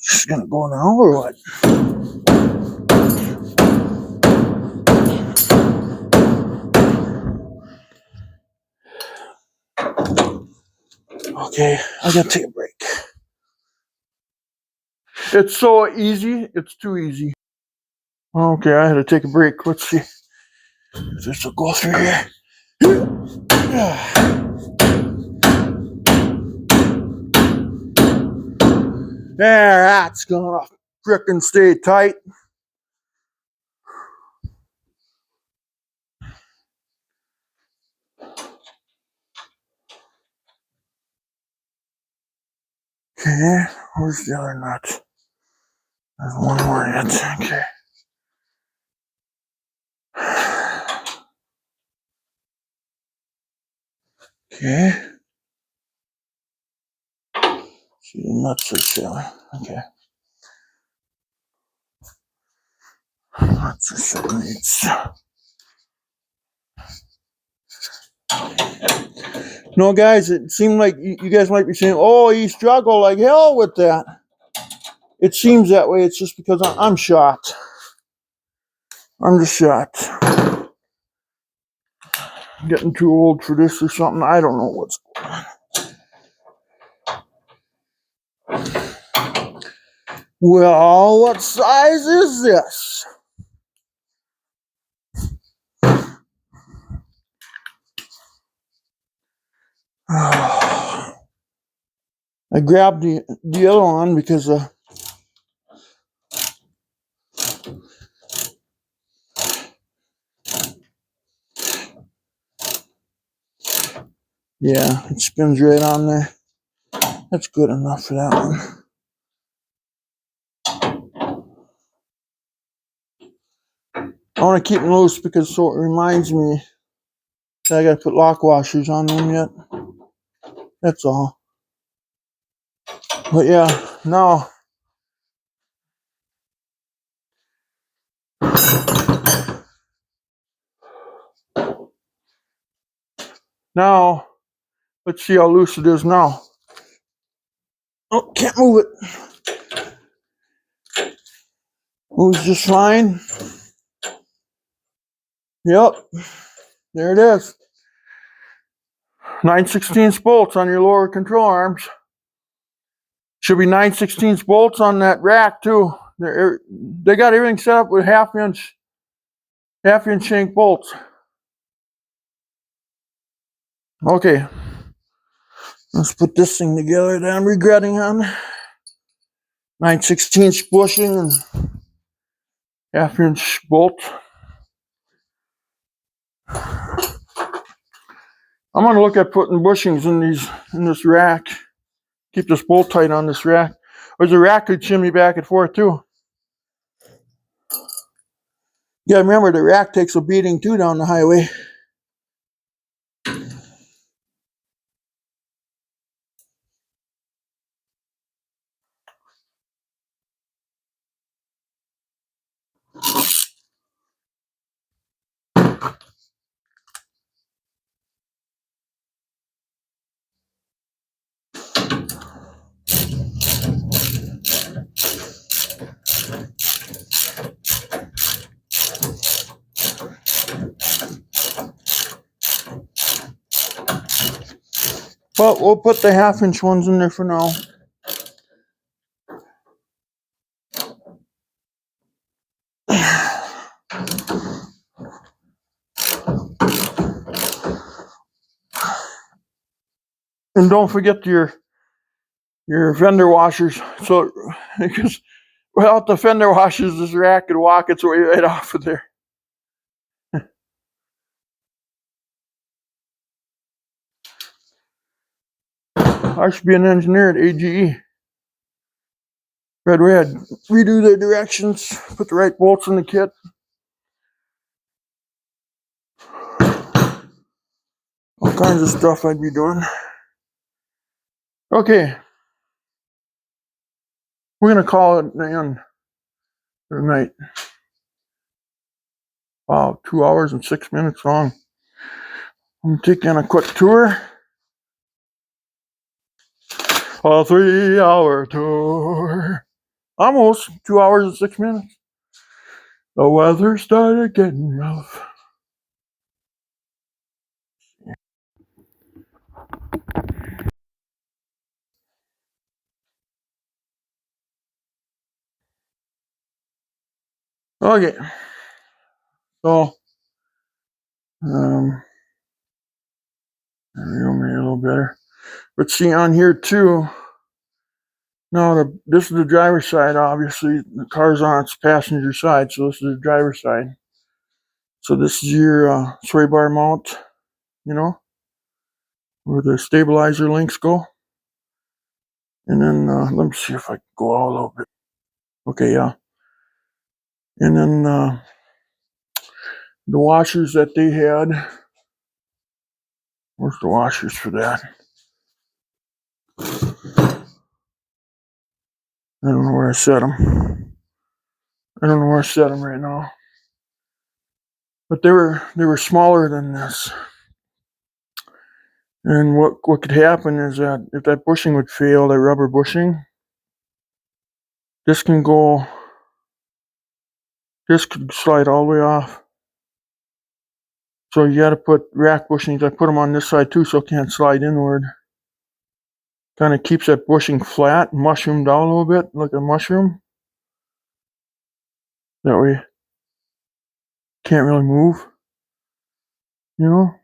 Just gonna go now or what? Okay, I gotta take a break. It's so easy, it's too easy. Okay, I had to take a break. Let's see if this will go through here. There, that's gonna frickin' stay tight. Okay, where's the other nut? There's one more nut. Okay. Okay. See, the nuts are showing. Okay. Nuts are showing. No, guys, it seemed like you guys might be saying, oh, he struggled like hell with that. It seems that way. It's just because I'm shot. I'm just shot. I'm getting too old for this or something. I don't know what's going on. Well, what size is this? I grabbed the other one because yeah, it spins right on there. That's good enough for that one. I want to keep them loose because so it reminds me that I got to put lock washers on them yet. That's all. But yeah, now let's see how loose it is now. Oh, can't move it. Moves just fine. Yep, there it is. 9/16 bolts on your lower control arms. Should be 9/16 bolts on that rack too. They got everything set up with half-inch shank bolts. Okay, let's put this thing together that I'm regretting on. 9/16 bushing and half-inch bolt. I'm gonna look at putting bushings in this rack. Keep this bolt tight on this rack. Or the rack could shimmy back and forth too. Yeah, remember the rack takes a beating too down the highway. But we'll put the 1/2-inch ones in there for now. And don't forget your fender washers. So, because without the fender washers, this rack could walk its way right off of there. I should be an engineer at AJE. Right away, I'd redo the directions, put the right bolts in the kit. All kinds of stuff I'd be doing. Okay. We're going to call it the end for the night. Wow, 2 hours and 6 minutes long. I'm taking a quick tour. A 3-hour tour. Almost 2 hours and 6 minutes. The weather started getting rough. Okay. So, there we go, maybe a little better. But see on here too, now this is the driver's side, obviously. The car's on its passenger side, so this is the driver's side. So this is your sway bar mount, you know, where the stabilizer links go. And then, let me see if I can go out a little bit. Okay, yeah. And then the washers that they had. Where's the washers for that? I don't know where I set them. I don't know where I set them right now. But they were smaller than this. And what could happen is that if that bushing would fail, that rubber bushing, this could slide all the way off. So you got to put rack bushings. I put them on this side too, so it can't slide inward. Kind of keeps that bushing flat, mushroomed out a little bit, like a mushroom. That way, can't really move, you know.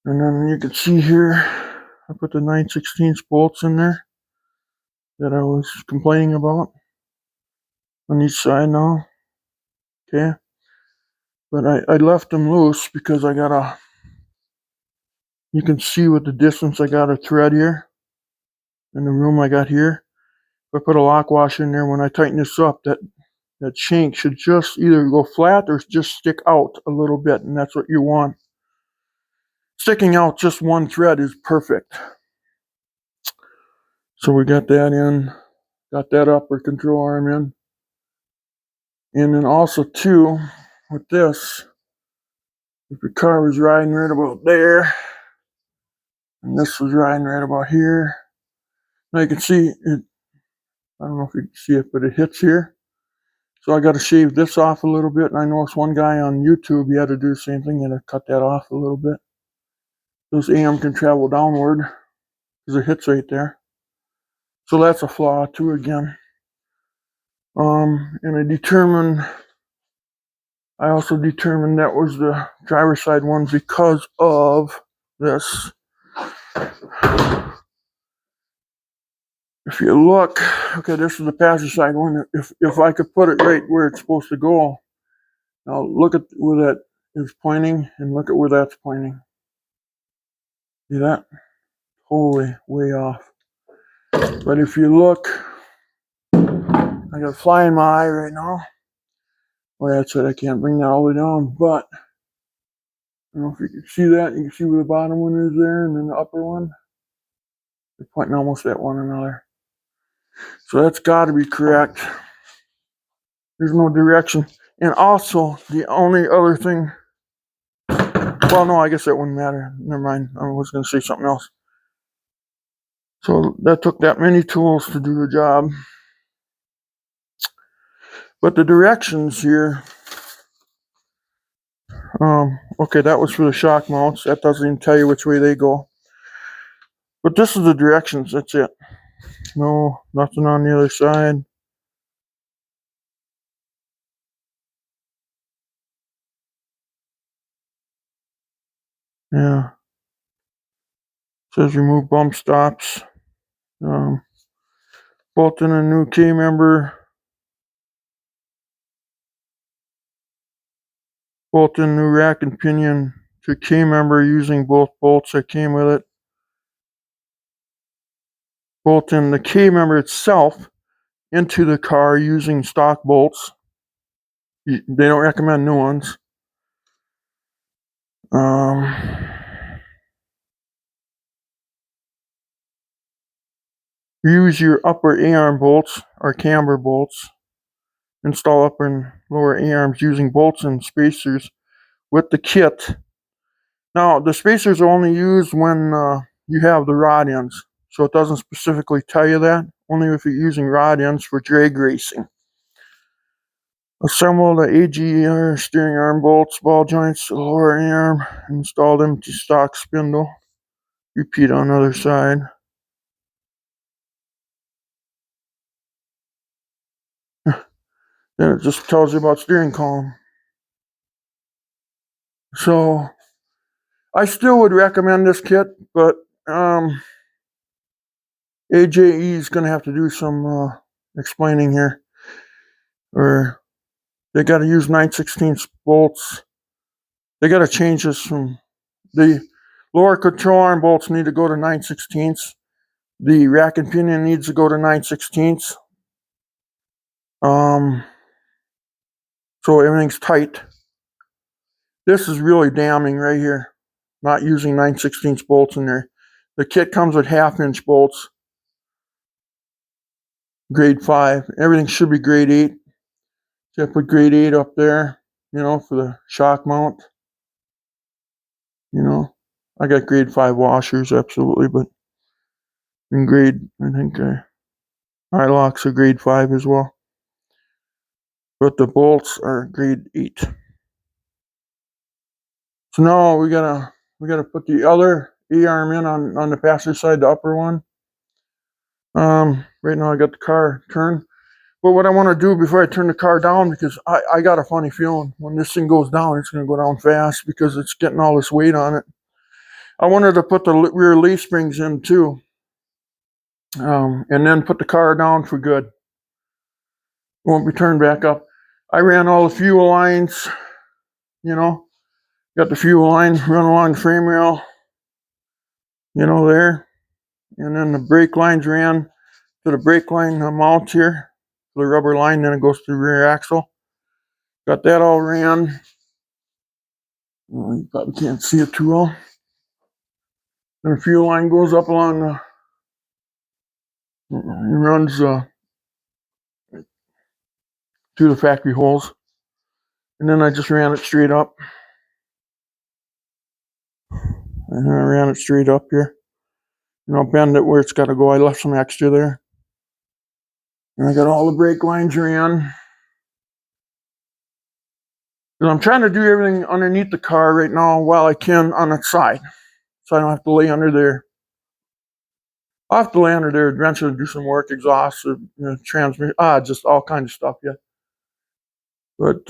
And then you can see here, I put the 9/16 bolts in there that I was complaining about on each side now. Okay. But I left them loose because you can see with the distance I got a thread here in the room I got here. If I put a lock washer in there, when I tighten this up, that shank should just either go flat or just stick out a little bit, and that's what you want. Sticking out just one thread is perfect. So we got that in, got that upper control arm in. And then also too, with this, if your car was riding right about there, and this was riding right about here, now you can see it, I don't know if you can see it, but it hits here. So I got to shave this off a little bit. And I noticed one guy on YouTube, he had to do the same thing. He had to cut that off a little bit. This AM can travel downward because it hits right there. So that's a flaw too again. And I also determined that was the driver's side one because of this. If you look, okay, this is the passenger side one. If I could put it right where it's supposed to go, now look at where that is pointing and look at where that's pointing. See that? Totally way off. But if you look, I got a fly in my eye right now. Well, that's it. I can't bring that all the way down, but I don't know if you can see that. You can see where the bottom one is there, and then the upper one. They're pointing almost at one another. So that's got to be correct. There's no direction. And also, the only other thing, well, no, I guess that wouldn't matter. Never mind. I was going to say something else. So that took that many tools to do the job. But the directions here, okay, that was for the shock mounts. That doesn't even tell you which way they go. But this is the directions, that's it. No, nothing on the other side. Yeah. Says remove bump stops. Bolt in a new key member. Bolt in new rack and pinion to key member using both bolts that came with it. Bolt in the key member itself into the car using stock bolts. They don't recommend new ones. Use your upper A-arm bolts or camber bolts. Install upper and lower A-arms using bolts and spacers with the kit. Now, the spacers are only used when you have the rod ends, so it doesn't specifically tell you that, only if you're using rod ends for drag racing. Assemble the AJE steering arm bolts, ball joints, lower arm, install them to stock spindle. Repeat on other side. Then it just tells you about steering column. So I still would recommend this kit, but AJE is going to have to do some explaining here. Or they got to use 9/16 bolts. They got to change this from the lower control arm bolts need to go to 9/16. The rack and pinion needs to go to 9/16. So everything's tight. This is really damning right here. Not using 9/16 bolts in there. The kit comes with 1/2-inch bolts. Grade 5. Everything should be grade 8. So I put grade 8 up there, for the shock mount. I got grade 5 washers, absolutely, but in grade, I think eye locks are grade 5 as well. But the bolts are grade 8. So now we gotta put the other E-arm in on the passenger side, the upper one. Right now I got the car turned. But what I want to do before I turn the car down, because I got a funny feeling when this thing goes down, it's going to go down fast because it's getting all this weight on it. I wanted to put the rear leaf springs in too, and then put the car down for good. Won't be turned back up. I ran all the fuel lines, got the fuel line run along the frame rail, there. And then the brake lines ran to the brake line mount here, the rubber line, then it goes to the rear axle. Got that all ran. Well, you probably can't see it too well. And the fuel line goes up along the, it runs through the factory holes. And then I just ran it straight up. And I ran it straight up here. Bend it where it's got to go. I left some extra there. And I got all the brake lines ran. And I'm trying to do everything underneath the car right now while I can on its side. So I don't have to lay under there. I'll have to lay under there eventually to do some work, exhaust, or transmission, just all kinds of stuff yet. But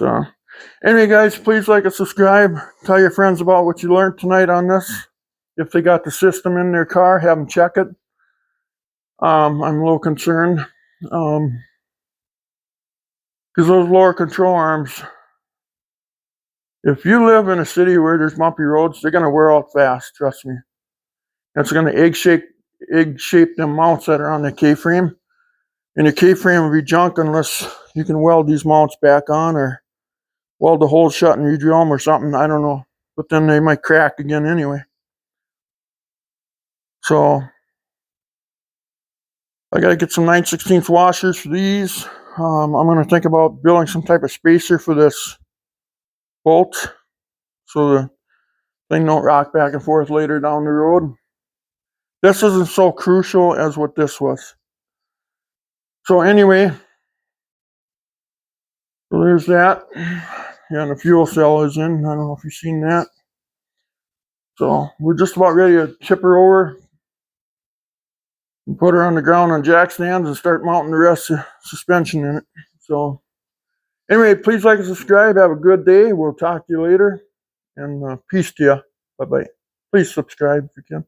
anyway, guys, please like and subscribe. Tell your friends about what you learned tonight on this. If they got the system in their car, have them check it. I'm a little concerned because those lower control arms, if you live in a city where there's bumpy roads, they're going to wear out fast, trust me. It's going to egg shape them mounts that are on the K-frame. And the K-frame will be junk unless you can weld these mounts back on or weld the holes shut and re-drill them or something. I don't know. But then they might crack again anyway. So I got to get some 9/16 washers for these. I'm going to think about building some type of spacer for this bolt so the thing don't rock back and forth later down the road. This isn't so crucial as what this was. So anyway, so there's that. Yeah, and the fuel cell is in. I don't know if you've seen that. So we're just about ready to tip her over. and put her on the ground on jack stands and start mounting the rest of the suspension in it. So anyway, please like and subscribe. Have a good day. We'll talk to you later. And peace to you. Bye-bye. Please subscribe if you can.